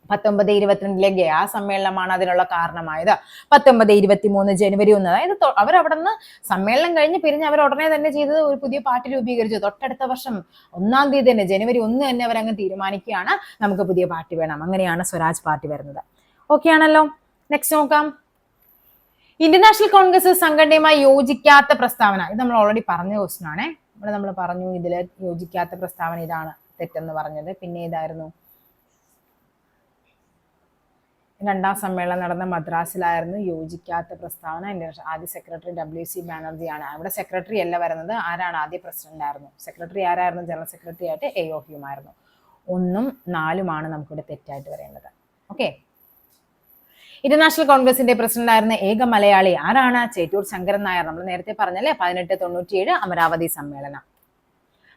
1922 ഗയാ സമ്മേളനമാണ് അതിനുള്ള കാരണമായത്. 1923 ജനുവരി 1, അതായത് അവരവിടെ നിന്ന് സമ്മേളനം കഴിഞ്ഞ് പിരിഞ്ഞ് അവർ ഉടനെ തന്നെ ചെയ്തത് ഒരു പുതിയ പാർട്ടി രൂപീകരിച്ചു. തൊട്ടടുത്ത വർഷം 1 തീയതി തന്നെ, ജനുവരി 1 തന്നെ അവരങ്ങ് തീരുമാനിക്കുകയാണ് നമുക്ക് പുതിയ പാർട്ടി വേണം. അങ്ങനെയാണ് സ്വരാജ് പാർട്ടി വരുന്നത്. ഓക്കെ ആണല്ലോ. നെക്സ്റ്റ് നോക്കാം. ഇന്ത്യൻ നാഷണൽ കോൺഗ്രസ് സംഘടനയുമായി യോജിക്കാത്ത പ്രസ്താവന. ഇത് നമ്മൾ ഓൾറെഡി പറഞ്ഞ ക്വസ്റ്റ്യൻ ആണേ. ഇവിടെ നമ്മൾ പറഞ്ഞു ഇതിൽ യോജിക്കാത്ത പ്രസ്താവന ഇതാണ് തെറ്റെന്ന് പറഞ്ഞത്. പിന്നെ ഇതായിരുന്നു, രണ്ടാം സമ്മേളനം നടന്ന മദ്രാസിലായിരുന്നു യോജിക്കാത്ത പ്രസ്താവന. ആദ്യ സെക്രട്ടറി WC ബാനർജി ആണ്. അവിടെ സെക്രട്ടറി അല്ല വരുന്നത്, ആരാണ്? ആദ്യ പ്രസിഡന്റ് ആയിരുന്നു. സെക്രട്ടറി ആരായിരുന്നു? ജനറൽ സെക്രട്ടറി ആയിട്ട് AO ഹ്യൂം ആയിരുന്നു. 1ഉം 4ഉമാണ് നമുക്കിവിടെ തെറ്റായിട്ട് വരേണ്ടത്. ഓക്കെ. ഇന്റർനാഷണൽ കോൺഗ്രസിന്റെ പ്രസിഡന്റ് ആയിരുന്ന ഏക മലയാളി ആരാണ്? ചേറ്റൂർ ശങ്കരൻ നായർ. നമ്മൾ നേരത്തെ പറഞ്ഞല്ലേ 1897 അമരാവതി സമ്മേളനം.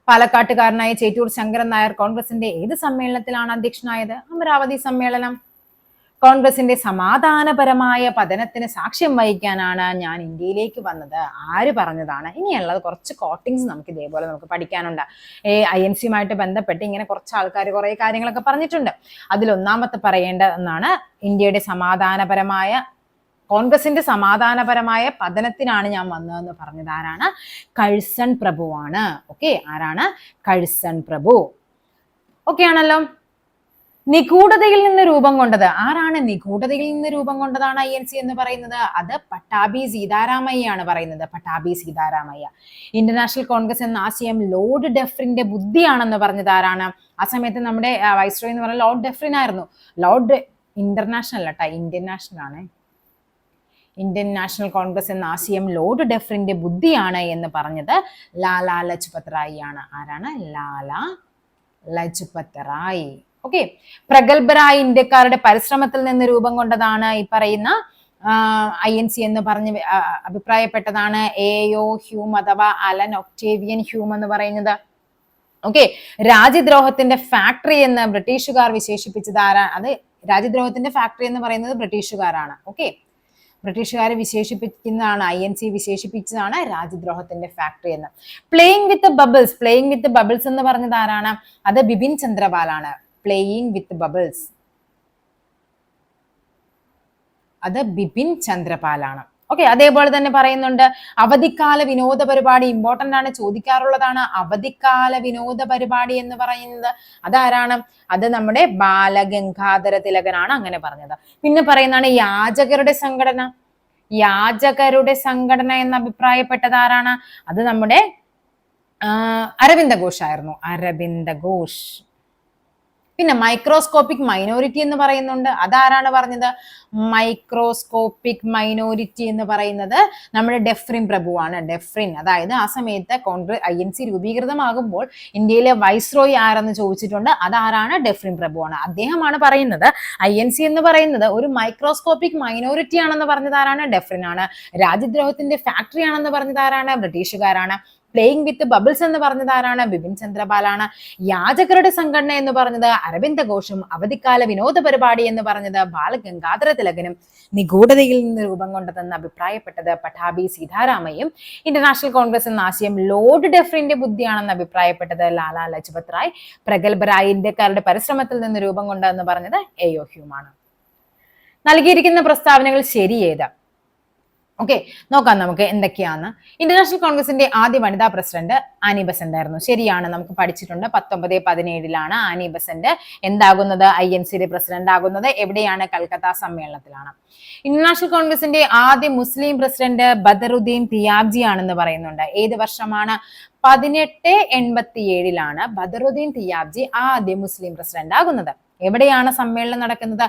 പാലക്കാട്ടുകാരനായ ചേറ്റൂർ ശങ്കരൻ നായർ കോൺഗ്രസിന്റെ ഏത് സമ്മേളനത്തിലാണ് അധ്യക്ഷനായത്? അമരാവതി സമ്മേളനം. കോൺഗ്രസിന്റെ സമാധാനപരമായ പതനത്തിന് സാക്ഷ്യം വഹിക്കാനാണ് ഞാൻ ഇന്ത്യയിലേക്ക് വന്നത്. ആര് പറഞ്ഞതാണ്? ഇനിയുള്ളത് കുറച്ച് കോട്ടിങ്സ് നമുക്ക് ഇതേപോലെ നമുക്ക് പഠിക്കാനുണ്ട്. INC-യുമായിട്ട് ബന്ധപ്പെട്ട് ഇങ്ങനെ കുറച്ച് ആൾക്കാർ കുറെ കാര്യങ്ങളൊക്കെ പറഞ്ഞിട്ടുണ്ട്. അതിലൊന്നാമത്തെ പറയേണ്ടതെന്നാണ്, ഇന്ത്യയുടെ കോൺഗ്രസിന്റെ സമാധാനപരമായ പതനത്തിനാണ് ഞാൻ വന്നതെന്ന് പറഞ്ഞത് ആരാണ്? കഴ്സൺ പ്രഭുവാണ്. ഓക്കെ, ആരാണ്? കഴ്സൺ പ്രഭു. ഓക്കെ ആണല്ലോ. നിഗൂഢതയിൽ നിന്ന് രൂപം കൊണ്ടത് ആരാണ്? നിഗൂഢതയിൽ നിന്ന് രൂപം കൊണ്ടതാണ് INC എന്ന് പറയുന്നത്. അത് പട്ടാഭി സീതാരാമയ്യാണ് പറയുന്നത്. പട്ടാഭി സീതാരാമയ്യ. ഇന്റർനാഷണൽ കോൺഗ്രസ് എന്ന ആശയം ലോർഡ് ഡെഫ്രിന്റെ ബുദ്ധിയാണെന്ന് പറഞ്ഞത് ആരാണ്? ആ സമയത്ത് നമ്മുടെ വൈസ്രോയി എന്ന് പറഞ്ഞാൽ ലോർഡ് ഡെഫ്രിൻ ആയിരുന്നു. ഇന്റർനാഷണൽ അല്ല, ഇന്ത്യൻ നാഷണൽ ആണ്. ഇന്ത്യൻ നാഷണൽ കോൺഗ്രസ് എന്ന ആശയം ലോർഡ് ഡെഫ്രിന്റെ ബുദ്ധിയാണ് എന്ന് പറഞ്ഞത് ലാലാ ലജ്പത് റായി ആണ്. ആരാണ്? ലാലാ ലജ്പത് റായി. ഓക്കെ. പ്രഗത്ഭരായ ഇന്ത്യക്കാരുടെ പരിശ്രമത്തിൽ നിന്ന് രൂപം കൊണ്ടതാണ് ഈ പറയുന്ന INC എന്ന് പറഞ്ഞ് അഭിപ്രായപ്പെട്ടതാണ് AO ഹ്യൂം അഥവാ അലൻ ഒക്ടേവിയൻ ഹ്യൂം എന്ന് പറയുന്നത്. ഓക്കെ. രാജ്യദ്രോഹത്തിന്റെ ഫാക്ടറി എന്ന് ബ്രിട്ടീഷുകാർ വിശേഷിപ്പിച്ചത് ആരാണ്? അത് രാജ്യദ്രോഹത്തിന്റെ ഫാക്ടറി എന്ന് പറയുന്നത് ബ്രിട്ടീഷുകാരാണ്. ഓക്കെ, ബ്രിട്ടീഷുകാരെ വിശേഷിപ്പിക്കുന്നതാണ്, INC വിശേഷിപ്പിച്ചതാണ് രാജ്യദ്രോഹത്തിന്റെ ഫാക്ടറി എന്ന്. പ്ലേയിങ് വിത്ത് ബബിൾസ് എന്ന് പറഞ്ഞത് ആരാണ്? അത് ബിപിൻ ചന്ദ്രപാലാണ്. പ്ലേയിങ് വിത്ത് ബബിൾസ്, അത് ബിപിൻ ചന്ദ്രപാലാണ്. ഓക്കെ. അതേപോലെ തന്നെ പറയുന്നുണ്ട് അവധിക്കാല വിനോദ പരിപാടി, ഇമ്പോർട്ടന്റ് ആണ്, ചോദിക്കാറുള്ളതാണ്. അവധിക്കാല വിനോദ പരിപാടി എന്ന് പറയുന്നത് അതാരാണ്? അത് നമ്മുടെ ബാലഗംഗാധര തിലകനാണ് അങ്ങനെ പറഞ്ഞത്. പിന്നെ പറയുന്നതാണ് യാചകരുടെ സംഘടന എന്ന് അഭിപ്രായപ്പെട്ടത് ആരാണ്? അത് നമ്മുടെ അരവിന്ദ ഘോഷ് ആയിരുന്നു. അരവിന്ദ ഘോഷ്. പിന്നെ മൈക്രോസ്കോപ്പിക് മൈനോറിറ്റി എന്ന് പറയുന്നുണ്ട്. അതാരാണ് പറഞ്ഞത്? മൈക്രോസ്കോപ്പിക് മൈനോറിറ്റി എന്ന് പറയുന്നത് നമ്മുടെ ഡെഫ്രിൻ പ്രഭുവാണ്. ഡെഫ്രിൻ, അതായത് ആ സമയത്ത് INC രൂപീകൃതമാകുമ്പോൾ ഇന്ത്യയിലെ വൈസ്രോയി ആരെന്ന് ചോദിച്ചിട്ടുണ്ട്. അതാരാണ്? ഡെഫ്രിൻ പ്രഭുവാണ്. അദ്ദേഹമാണ് പറയുന്നത് INC എന്ന് പറയുന്നത് ഒരു മൈക്രോസ്കോപ്പിക് മൈനോറിറ്റി ആണെന്ന് പറഞ്ഞത് ആരാണ്? ഡെഫ്രിൻ ആണ്. രാജ്യദ്രോഹത്തിന്റെ ഫാക്ടറി ആണെന്ന് പറഞ്ഞത് ആരാണ്? ബ്രിട്ടീഷുകാരാണ്. പ്ലേയിങ് വിത്ത് ബബിൾസ് എന്ന് പറഞ്ഞത് ആരാണ്? ബിപിൻ ചന്ദ്രപാലാണ്. യാചകരുടെ സംഘടന എന്ന് പറഞ്ഞത് അരവിന്ദ ഘോഷും അവധിക്കാല വിനോദ പരിപാടി എന്ന് പറഞ്ഞത് ബാലഗംഗാധര തിലകനും നിഗൂഢതയിൽ നിന്ന് രൂപം കൊണ്ടതെന്ന് അഭിപ്രായപ്പെട്ടത് പട്ടാഭി സീതാരാമയ്യും ഇന്റർനാഷണൽ കോൺഗ്രസ് എന്ന ആശയം ലോർഡ് ഡെഫ്രിന്റെ ബുദ്ധിയാണെന്ന് അഭിപ്രായപ്പെട്ടത് ലാലാ ലജ്പത് റായ് പ്രഗത്ഭരായ ഇന്ത്യക്കാരുടെ പരിശ്രമത്തിൽ നിന്ന് രൂപം കൊണ്ടതെന്ന് പറഞ്ഞത് എ.ഒ. ഹ്യൂമാണ്. നൽകിയിരിക്കുന്ന പ്രസ്താവനകൾ ശരിയേത്? ഓക്കെ, നോക്കാം നമുക്ക് എന്തൊക്കെയാണ്. ഇന്റർനാഷണൽ കോൺഗ്രസിന്റെ ആദ്യ വനിതാ പ്രസിഡന്റ് ആനി ബസന്റ് ആയിരുന്നു. ശരിയാണ്, നമുക്ക് പഠിച്ചിട്ടുണ്ട്. 1917 ആനി ബസന്റ് എന്താകുന്നത്? INCയുടെ പ്രസിഡന്റ് ആകുന്നത്. എവിടെയാണ്? കൽക്കത്ത സമ്മേളനത്തിലാണ്. ഇന്റർനാഷണൽ കോൺഗ്രസിന്റെ ആദ്യ മുസ്ലിം പ്രസിഡന്റ് ബദറുദ്ദീൻ തിയാബ്ജി ആണെന്ന് പറയുന്നുണ്ട്. ഏത് വർഷമാണ്? 1887 ബദറുദ്ദീൻ തിയാബ്ജി ആദ്യ മുസ്ലിം പ്രസിഡന്റ് ആകുന്നത്. എവിടെയാണ് സമ്മേളനം നടക്കുന്നത്?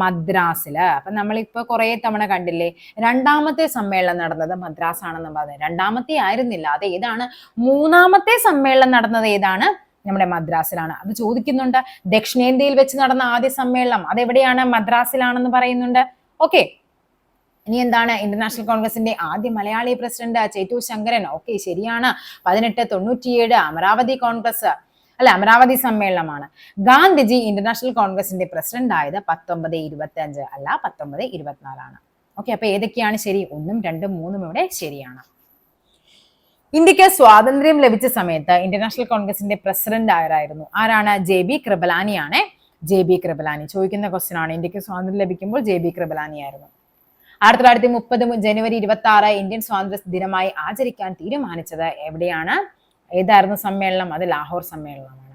മദ്രാസില്. അപ്പൊ നമ്മളിപ്പോ കുറെ തവണ കണ്ടില്ലേ, രണ്ടാമത്തെ സമ്മേളനം നടന്നത് മദ്രാസ് ആണെന്ന് പറഞ്ഞത്. രണ്ടാമത്തെ ആയിരുന്നില്ല, അത് ഏതാണ്? മൂന്നാമത്തെ സമ്മേളനം നടന്നത് ഏതാണ്? നമ്മുടെ മദ്രാസിലാണ്. അത് ചോദിക്കുന്നുണ്ട്. ദക്ഷിണേന്ത്യയിൽ വെച്ച് നടന്ന ആദ്യ സമ്മേളനം അതെവിടെയാണ്? മദ്രാസിലാണെന്ന് പറയുന്നുണ്ട്. ഓക്കെ, ഇനി എന്താണ്? ഇന്റർനാഷണൽ കോൺഗ്രസിന്റെ ആദ്യ മലയാളി പ്രസിഡന്റ് ചേറ്റൂർ ശങ്കരൻ. ഓക്കെ, ശരിയാണ്. 1897 അമരാവതി കോൺഗ്രസ് അമരാവതി സമ്മേളനമാണ്. ഗാന്ധിജി ഇന്റർനാഷണൽ കോൺഗ്രസിന്റെ പ്രസിഡന്റ് ആയത് 1925 അല്ല 1924. ഓക്കെ, അപ്പൊ ഏതൊക്കെയാണ് ശരി? 1, 2, 3 ഇവിടെ ശരിയാണ്. ഇന്ത്യക്ക് സ്വാതന്ത്ര്യം ലഭിച്ച സമയത്ത് ഇന്റർനാഷണൽ കോൺഗ്രസിന്റെ പ്രസിഡന്റ് ആരായിരുന്നു? ആരാണ്? JB കൃപലാനിയാണ്. JB കൃപലാനി ചോദിക്കുന്ന ക്വസ്റ്റ്യൻ ആണ്. ഇന്ത്യക്ക് സ്വാതന്ത്ര്യം ലഭിക്കുമ്പോൾ JB കൃപലാനി ആയിരുന്നു. 1930 ജനുവരി 26 ഇന്ത്യൻ സ്വാതന്ത്ര്യ ദിനമായി ആചരിക്കാൻ തീരുമാനിച്ചത് എവിടെയാണ്? ഏതായിരുന്നു സമ്മേളനം? അത് ലാഹോർ സമ്മേളനമാണ്.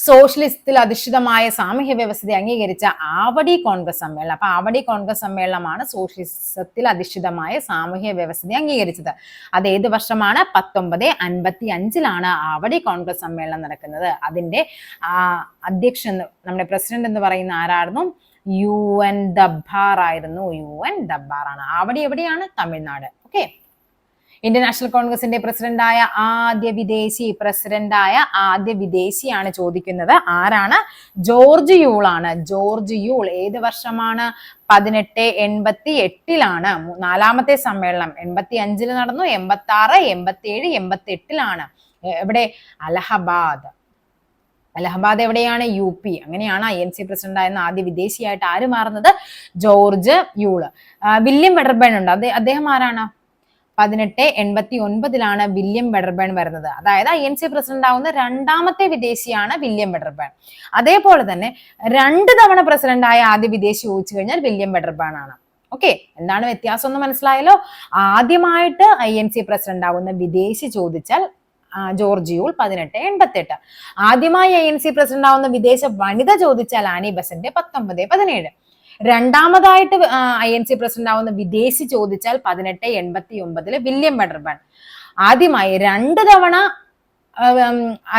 സോഷ്യലിസത്തിൽ അധിഷ്ഠിതമായ സാമൂഹ്യ വ്യവസ്ഥയെ അംഗീകരിച്ച ആവടി കോൺഗ്രസ് സമ്മേളനം. അപ്പൊ ആവടി കോൺഗ്രസ് സമ്മേളനമാണ് സോഷ്യലിസത്തിൽ അധിഷ്ഠിതമായ സാമൂഹ്യ വ്യവസ്ഥയെ അംഗീകരിച്ചത്. അത് ഏത് വർഷമാണ്? 1955 ആവടി കോൺഗ്രസ് സമ്മേളനം നടക്കുന്നത്. അതിന്റെ അധ്യക്ഷൻ, നമ്മുടെ പ്രസിഡന്റ് എന്ന് പറയുന്ന ആരായിരുന്നു? UN ദബ്ബാർ ആയിരുന്നു. UN ദബ്ബാർ ആണ്. ആവടി എവിടെയാണ്? തമിഴ്നാട്. ഓക്കെ, ഇന്ത്യൻ കോൺഗ്രസിന്റെ പ്രസിഡന്റായ ആദ്യ വിദേശിയാണ് ചോദിക്കുന്നത്. ആരാണ്? ജോർജ് യൂൾ ആണ്. George Yule. ഏത് വർഷമാണ്? 1888 നാലാമത്തെ സമ്മേളനം. 85 നടന്നു, 86, 87, 88 എവിടെ? അലഹബാദ്. അലഹബാദ് എവിടെയാണ്? UP. അങ്ങനെയാണ് INC പ്രസിഡന്റ് ആയിരുന്ന ആദ്യ വിദേശിയായിട്ട് ആര് മാറുന്നത്? ജോർജ് യൂള്. വില്യം വെഡർബേൺ ഉണ്ട്. അദ്ദേഹം ആരാണ്? 1889 വില്യം വെഡർബേൺ വരുന്നത്. അതായത് INC പ്രസിഡന്റ് ആവുന്ന രണ്ടാമത്തെ വിദേശിയാണ് വില്യം വെഡർബേൺ. അതേപോലെ തന്നെ 2 തവണ പ്രസിഡന്റ് ആയ ആദ്യ വിദേശി ചോദിച്ചു കഴിഞ്ഞാൽ വില്യം വെഡർബേൺ ആണ്. ഓക്കെ, എന്താണ് വ്യത്യാസം എന്ന് മനസ്സിലായല്ലോ? ആദ്യമായിട്ട് INC പ്രസിഡന്റ് ആവുന്ന വിദേശി ചോദിച്ചാൽ ജോർജ് യൂൾ 1888. ആദ്യമായി INC പ്രസിഡന്റ് ആവുന്ന വിദേശ വനിത ചോദിച്ചാൽ ആനി ബസന്റ് 1917. രണ്ടാമതായിട്ട് INC പ്രസിഡന്റ് ആവുന്ന വിദേശി ചോദിച്ചാൽ 1889 വില്യം വെഡർബേൺ. ആദ്യമായി 2 തവണ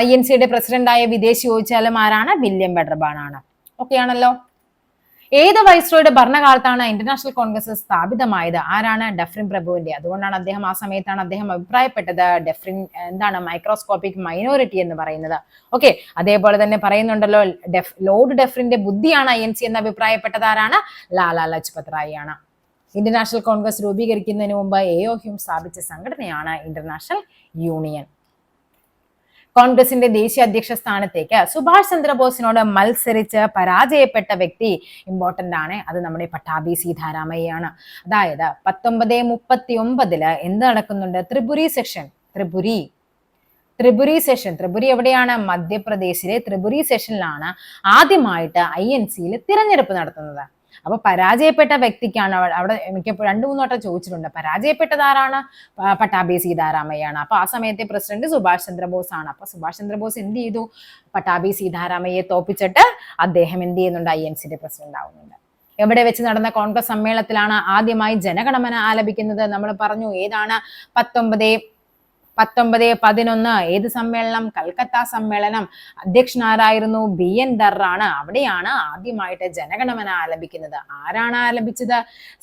INCയുടെ പ്രസിഡന്റ് ആയ വിദേശി ചോദിച്ചാലും ആരാണ്? വില്യം വെഡർബേൺ ആണ്. ഓക്കെ ആണല്ലോ. ഏത് വൈസ്രോയുടെ ഭരണകാലത്താണ് ഇന്റർനാഷണൽ കോൺഗ്രസ് സ്ഥാപിതമായത്? ആരാണ്? ഡെഫ്രിൻ പ്രഭുവിന്റെ. അതുകൊണ്ടാണ് ആ സമയത്താണ് അദ്ദേഹം അഭിപ്രായപ്പെട്ടത് ഡെഫ്രിൻ എന്താണ്? മൈക്രോസ്കോപ്പിക് മൈനോറിറ്റി എന്ന് പറയുന്നത്. ഓക്കെ, അതേപോലെ തന്നെ പറയുന്നുണ്ടല്ലോ ലോർഡ് ഡെഫ്രിന്റെ ബുദ്ധിയാണ് INC എന്ന് അഭിപ്രായപ്പെട്ടത് ആരാണ്? ലാലാ ലജ്പത് റായ് ആണ്. ഇന്റർനാഷണൽ കോൺഗ്രസ് രൂപീകരിക്കുന്നതിന് മുമ്പ് A.O. ഹ്യൂം സ്ഥാപിച്ച സംഘടനയാണ് ഇന്റർനാഷണൽ യൂണിയൻ. കോൺഗ്രസിന്റെ ദേശീയ അധ്യക്ഷ സ്ഥാനത്തേക്ക് സുഭാഷ് ചന്ദ്രബോസിനോട് മത്സരിച്ച് പരാജയപ്പെട്ട വ്യക്തി ഇമ്പോർട്ടന്റ് ആണ്. അത് നമ്മുടെ പട്ടാഭി സീതാരാമയ്യാണ്. അതായത് 1939 എന്ത് നടക്കുന്നുണ്ട്? ത്രിപുരി സെഷൻ. ത്രിപുരി എവിടെയാണ്? മധ്യപ്രദേശിലെ ത്രിപുരി സെഷനിലാണ് ആദ്യമായിട്ട് INCയിൽ തിരഞ്ഞെടുപ്പ് നടത്തുന്നത്. അപ്പൊ പരാജയപ്പെട്ട വ്യക്തിക്കാണ് അവിടെ മിക്കപ്പോൾ 2-3 വട്ടം ചോദിച്ചിട്ടുണ്ട്. പരാജയപ്പെട്ടത് ആരാണ്? പട്ടാഭി സീതാരാമയ്യാണ്. അപ്പൊ ആ സമയത്തെ പ്രസിഡന്റ് സുഭാഷ് ചന്ദ്രബോസ് ആണ്. അപ്പൊ സുഭാഷ് ചന്ദ്രബോസ് എന്ത് ചെയ്തു? പട്ടാഭി സീതാരാമയ്യെ തോപ്പിച്ചിട്ട് അദ്ദേഹം എന്ത് ചെയ്യുന്നുണ്ട്? INCയുടെ പ്രസിഡന്റ് ആവുന്നുണ്ട്. എവിടെ വെച്ച് നടന്ന കോൺഗ്രസ് സമ്മേളനത്തിലാണ് ആദ്യമായി ജനഗണമന ആലപിക്കുന്നത്? നമ്മൾ പറഞ്ഞു ഏതാണ്? 1911 ഏത് സമ്മേളനം? കൽക്കത്ത സമ്മേളനം. അധ്യക്ഷനാരായിരുന്നു? BN ദറാണ്. അവിടെയാണ് ആദ്യമായിട്ട് ജനഗണമന ആലപിക്കുന്നത്. ആരാണ് ആലപിച്ചത്?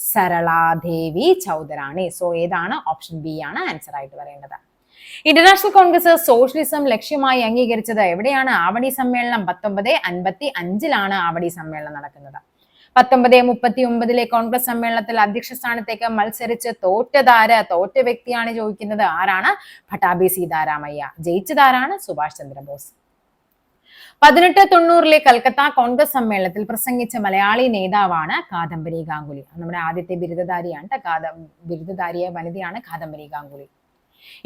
സരളാദേവി ചൗധരാണി. സോ ഏതാണ്? ഓപ്ഷൻ ബി ആണ് ആൻസർ ആയിട്ട് പറയേണ്ടത്. ഇന്റർനാഷണൽ കോൺഗ്രസ് സോഷ്യലിസം ലക്ഷ്യമായി അംഗീകരിച്ചത് എവിടെയാണ്? ആവടി സമ്മേളനം. 1955 ആവടി സമ്മേളനം നടക്കുന്നത്. 1939 കോൺഗ്രസ് സമ്മേളനത്തിൽ അധ്യക്ഷ സ്ഥാനത്തേക്ക് മത്സരിച്ച് തോറ്റ വ്യക്തിയാണ് ചോദിക്കുന്നത്. ആരാണ്? പട്ടാഭി സീതാരാമയ്യ. ജയിച്ചതാരാണ്? സുഭാഷ് ചന്ദ്രബോസ്. 1890 കൽക്കത്ത കോൺഗ്രസ് സമ്മേളനത്തിൽ പ്രസംഗിച്ച മലയാളി നേതാവാണ് കാദംബരി ഗാംഗുലി. നമ്മുടെ ആദ്യത്തെ ബിരുദധാരിയ വനിതയാണ് കാദംബരി ഗാംഗുലി.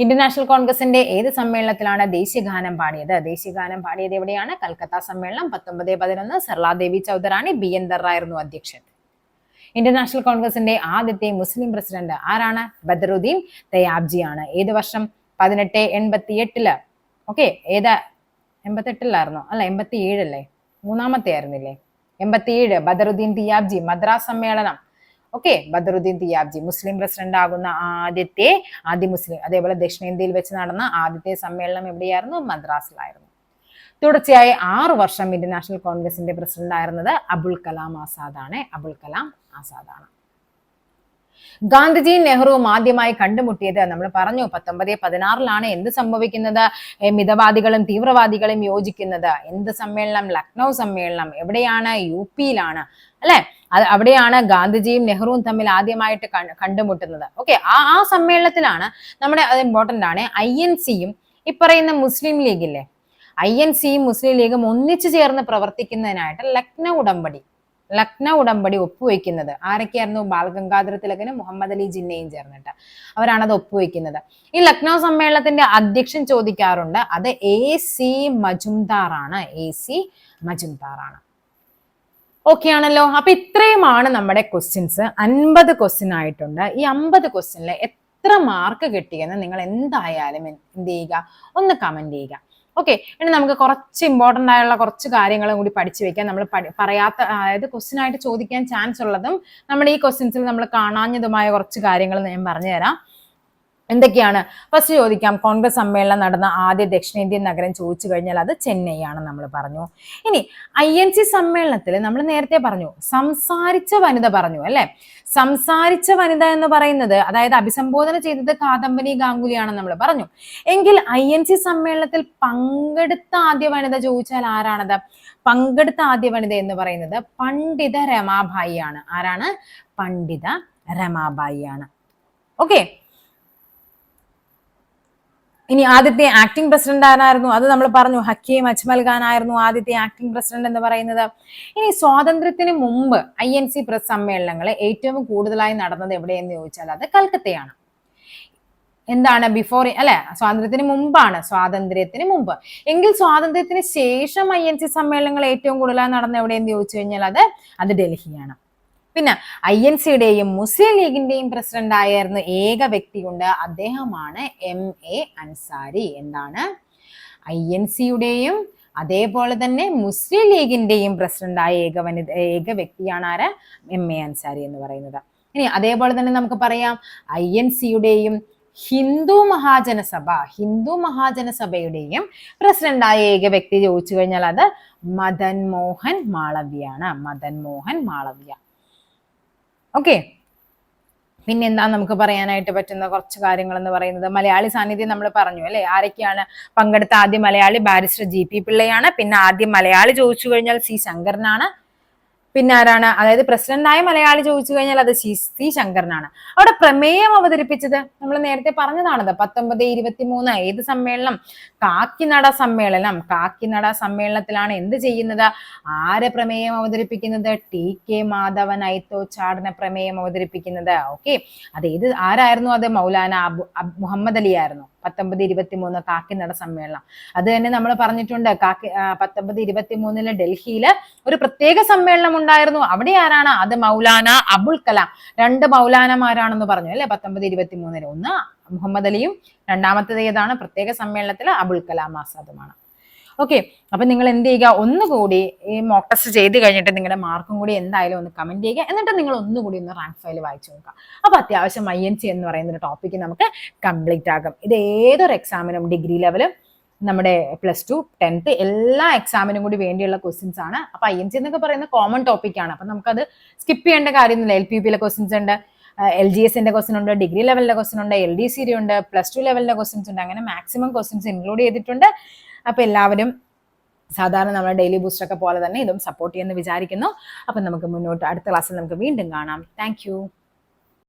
ഇന്റർനാഷണൽ കോൺഗ്രസിന്റെ ഏത് സമ്മേളനത്തിലാണ് ദേശീയഗാനം പാടിയത്? ദേശീയഗാനം പാടിയത് എവിടെയാണ്? കൽക്കത്ത സമ്മേളനം. 1911 സരളാദേവി ചൗധരാണി. BN ദറായിരുന്നു അധ്യക്ഷൻ. ഇന്റർനാഷണൽ കോൺഗ്രസിന്റെ ആദ്യത്തെ മുസ്ലിം പ്രസിഡന്റ് ആരാണ്? ബദറുദ്ദീൻ തയ്യാബ്ജി ആണ്. ഏത് വർഷം? 1888. ഓക്കെ, ഏതാ? 88 അല്ല, 87 അല്ലേ? മൂന്നാമത്തെ ആയിരുന്നില്ലേ? 87 ബദറുദ്ദീൻ തിയാബ്ജി. മദ്രാസ് സമ്മേളനം. ഓക്കെ, ബദറുദ്ദീൻ തിയാബ്ജി മുസ്ലിം പ്രസിഡന്റ് ആകുന്ന ആദ്യ മുസ്ലിം. അതേപോലെ ദക്ഷിണേന്ത്യയിൽ വെച്ച് നടന്ന ആദ്യത്തെ സമ്മേളനം എവിടെയായിരുന്നു? മദ്രാസിലായിരുന്നു. തുടർച്ചയായി 6 വർഷം ഇന്റർനാഷണൽ കോൺഗ്രസിന്റെ പ്രസിഡന്റ് ആയിരുന്നത് അബുൽ കലാം ആസാദാണ്. ഗാന്ധിജിയും നെഹ്റുവും ആദ്യമായി കണ്ടുമുട്ടിയത് നമ്മൾ പറഞ്ഞു 1916 എന്ത് സംഭവിക്കുന്നത്? മിതവാദികളും തീവ്രവാദികളും യോജിക്കുന്നത്. എന്ത് സമ്മേളനം? ലക്നൗ സമ്മേളനം. എവിടെയാണ്? UP-യിലാണ് അല്ലെ? അവിടെയാണ് ഗാന്ധിജിയും നെഹ്റുവും തമ്മിൽ ആദ്യമായിട്ട് കണ്ടുമുട്ടുന്നത്. ഓക്കെ, ആ സമ്മേളനത്തിലാണ് നമ്മുടെ, അത് ഇമ്പോർട്ടന്റ് ആണ്, INC-യും ഈ പറയുന്ന മുസ്ലിം ലീഗില്ലേ, INC-യും മുസ്ലിം ലീഗും ഒന്നിച്ചു ചേർന്ന് പ്രവർത്തിക്കുന്നതിനായിട്ട് ലക്നൗ ഉടമ്പടി ഒപ്പുവെക്കുന്നത്. ആരൊക്കെയായിരുന്നു? ബാലഗംഗാധര തിലകനും മുഹമ്മദ് അലി ജിന്നയും ചേർന്നിട്ട് അവരാണത് ഒപ്പുവെക്കുന്നത്. ഈ ലക്നൗ സമ്മേളനത്തിന്റെ അധ്യക്ഷൻ ചോദിക്കാറുണ്ട്. അത് AC മജുംദാർ ആണ്. ഓക്കെ ആണല്ലോ. അപ്പൊ ഇത്രയുമാണ് നമ്മുടെ ക്വസ്റ്റ്യൻസ്. 50 ക്വസ്റ്റ്യൻ ആയിട്ടുണ്ട്. ഈ 50 ക്വസ്റ്റ്യനിൽ എത്ര മാർക്ക് കിട്ടിയെന്ന് നിങ്ങൾ എന്തായാലും എന്ത് ചെയ്യുക? ഒന്ന് കമന്റ് ചെയ്യുക. ഓക്കെ, ഇനി നമുക്ക് കുറച്ച് ഇമ്പോർട്ടന്റ് ആയുള്ള കുറച്ച് കാര്യങ്ങളും കൂടി പഠിച്ചു വെക്കാം. നമ്മൾ പറയാത്ത, അതായത് ക്വസ്റ്റ്യൻ ആയിട്ട് ചോദിക്കാൻ ചാൻസ് ഉള്ളതും നമ്മുടെ ഈ ക്വസ്റ്റ്യൻസിൽ നമ്മൾ കാണാഞ്ഞതുമായ കുറച്ച് കാര്യങ്ങൾ ഞാൻ പറഞ്ഞുതരാം. എന്തൊക്കെയാണ്? ഫസ്റ്റ് ചോദിക്കാം, കോൺഗ്രസ് സമ്മേളനം നടന്ന ആദ്യ ദക്ഷിണേന്ത്യൻ നഗരം ചോദിച്ചു കഴിഞ്ഞാൽ അത് ചെന്നൈ ആണ് നമ്മൾ പറഞ്ഞു. ഇനി INC സമ്മേളനത്തിൽ നമ്മൾ നേരത്തെ പറഞ്ഞു സംസാരിച്ച വനിത പറഞ്ഞു അല്ലെ? സംസാരിച്ച വനിത എന്ന് പറയുന്നത്, അതായത് അഭിസംബോധന ചെയ്തത് കാദംബരി ഗാംഗുലിയാണെന്ന് നമ്മൾ പറഞ്ഞു. എങ്കിൽ INC സമ്മേളനത്തിൽ പങ്കെടുത്ത ആദ്യ വനിത ചോദിച്ചാൽ ആരാണത്? പങ്കെടുത്ത ആദ്യ വനിത എന്ന് പറയുന്നത് പണ്ഡിത രമാബായി ആണ്. ആരാണ്? പണ്ഡിത രമാബായി ആണ്. ഓക്കെ, ഇനി ആദ്യത്തെ ആക്ടിംഗ് പ്രസിഡന്റ് ആരായിരുന്നു? അത് നമ്മൾ പറഞ്ഞു, ഹക്കീം അജ്മൽ ഖാൻ ആയിരുന്നു ആദ്യത്തെ ആക്ടിംഗ് പ്രസിഡന്റ് എന്ന് പറയുന്നത്. ഇനി സ്വാതന്ത്ര്യത്തിന് മുമ്പ് INC സമ്മേളനങ്ങൾ ഏറ്റവും കൂടുതലായി നടന്നത് എവിടെയെന്ന് ചോദിച്ചാൽ അത് കൽക്കത്തയാണ്. എന്താണ്? ബിഫോർ അല്ലെ? സ്വാതന്ത്ര്യത്തിന് മുമ്പ്. എങ്കിൽ സ്വാതന്ത്ര്യത്തിന് ശേഷം INC സമ്മേളനങ്ങൾ ഏറ്റവും കൂടുതലായി നടന്ന എവിടെയെന്ന് ചോദിച്ചു കഴിഞ്ഞാൽ അത് ഡൽഹിയാണ്. പിന്നെ INC-യുടെയും മുസ്ലിം ലീഗിന്റെയും പ്രസിഡന്റ് ആയിരുന്ന ഏക വ്യക്തിയുണ്ട്. അദ്ദേഹമാണ് MA അൻസാരി. എന്താണ്? INC-യുടെയും അതേപോലെ തന്നെ മുസ്ലിം ലീഗിന്റെയും പ്രസിഡന്റായ ഏക വ്യക്തിയാണ് ആര്? MA അൻസാരി എന്ന് പറയുന്നത്. ഇനി അതേപോലെ തന്നെ നമുക്ക് പറയാം INC-യുടെയും ഹിന്ദു മഹാജനസഭയുടെയും പ്രസിഡന്റായ ഏക വ്യക്തി ചോദിച്ചു കഴിഞ്ഞാൽ അത് മദൻ മോഹൻ മാളവ്യ. ഓക്കെ, പിന്നെ എന്താ നമുക്ക് പറയാനായിട്ട് പറ്റുന്ന കുറച്ച് കാര്യങ്ങൾ എന്ന് പറയുന്നത്, മലയാളി സാന്നിധ്യം നമ്മൾ പറഞ്ഞു അല്ലെ? ആരൊക്കെയാണ് പങ്കെടുത്ത ആദ്യ മലയാളി? Barrister GP പിള്ളയാണ്. പിന്നെ ആദ്യം മലയാളി ചോദിച്ചു കഴിഞ്ഞാൽ C ശങ്കരനാണ്. പിന്നെ ആരാണ്? അതായത് പ്രസിഡന്റായ മലയാളി ചോദിച്ചു കഴിഞ്ഞാൽ അത് C ശങ്കരനാണ്. അവിടെ പ്രമേയം അവതരിപ്പിച്ചത് നമ്മൾ നേരത്തെ പറഞ്ഞതാണത് 1923 ഏത് സമ്മേളനം? കാക്കിനട സമ്മേളനത്തിലാണ് എന്ത് ചെയ്യുന്നത്? ആരെ പ്രമേയം അവതരിപ്പിക്കുന്നത്? TK മാധവൻ ഐത്തോച്ചാടന പ്രമേയം അവതരിപ്പിക്കുന്നത്. ഓക്കെ, ആരായിരുന്നു? അത് മൗലാന മുഹമ്മദ് അലി ആയിരുന്നു. 1923 കാക്കിനട സമ്മേളനം. അത് തന്നെ നമ്മൾ പറഞ്ഞിട്ടുണ്ട്. 1923 ഡൽഹിയിൽ ഒരു പ്രത്യേക സമ്മേളനം ഉണ്ടായിരുന്നു. അവിടെ ആരാണ്? അത് മൗലാന അബുൽ കലാം. 2 മൗലാനമാരാണെന്ന് പറഞ്ഞു അല്ലെ? 1923 ഒന്ന് മുഹമ്മദ് അലിയും രണ്ടാമത്തേത് ഏതാണ്? പ്രത്യേക സമ്മേളനത്തിൽ അബുൽ കലാം ആസാദുമാണ്. ഓക്കെ, അപ്പൊ നിങ്ങൾ എന്ത് ചെയ്യുക, ഒന്നുകൂടി ഈ മോക്ക് ടെസ്റ്റ് ചെയ്ത് കഴിഞ്ഞിട്ട് നിങ്ങളുടെ മാർക്കും കൂടി എന്തായാലും ഒന്ന് കമന്റ് ചെയ്യുക. എന്നിട്ട് നിങ്ങൾ ഒന്നുകൂടി ഒന്ന് റാങ്ക് ഫയൽ വായിച്ചു നോക്കുക. അപ്പൊ അത്യാവശ്യം INC എന്ന് പറയുന്ന ഒരു ടോപ്പിക്ക് നമുക്ക് കംപ്ലീറ്റ് ആകും. ഇത് ഏതൊരു എക്സാമിനും, ഡിഗ്രി ലെവലും നമ്മുടെ +2, 10th എല്ലാ എക്സാമിനും കൂടി വേണ്ടിയുള്ള ക്വസ്റ്റ്യൻസ് ആണ്. അപ്പൊ INC എന്നൊക്കെ പറയുന്ന കോമൺ ടോപ്പിക് ആണ്. അപ്പൊ നമുക്കത് സ്കിപ്പ് ചെയ്യേണ്ട കാര്യമൊന്നുമില്ല. LPUP ക്വസ്റ്റ്യൻസ് ഉണ്ട്, LGSന്റെ ക്വസ്റ്റ്യൻ ഉണ്ട്, ഡിഗ്രി ലെവലിന്റെ ക്വസ്റ്റ്യൻ ഉണ്ട്, LDCD ഉണ്ട്, +2 ലെവലിന്റെ ക്വസ്റ്റ്യൻസ് ഉണ്ട്. അങ്ങനെ മാക്സിമം ക്വസ്റ്റ്യൻസ് ഇൻക്ലൂഡ് ചെയ്തിട്ടുണ്ട്. അപ്പൊ എല്ലാവരും സാധാരണ നമ്മുടെ ഡെയിലി ബൂസ്റ്റർ ഒക്കെ പോലെ തന്നെ ഇതും സപ്പോർട്ട് ചെയ്യുമെന്ന് വിചാരിക്കുന്നു. അപ്പൊ നമുക്ക് മുന്നോട്ട് അടുത്ത ക്ലാസ്സിൽ നമുക്ക് വീണ്ടും കാണാം. താങ്ക്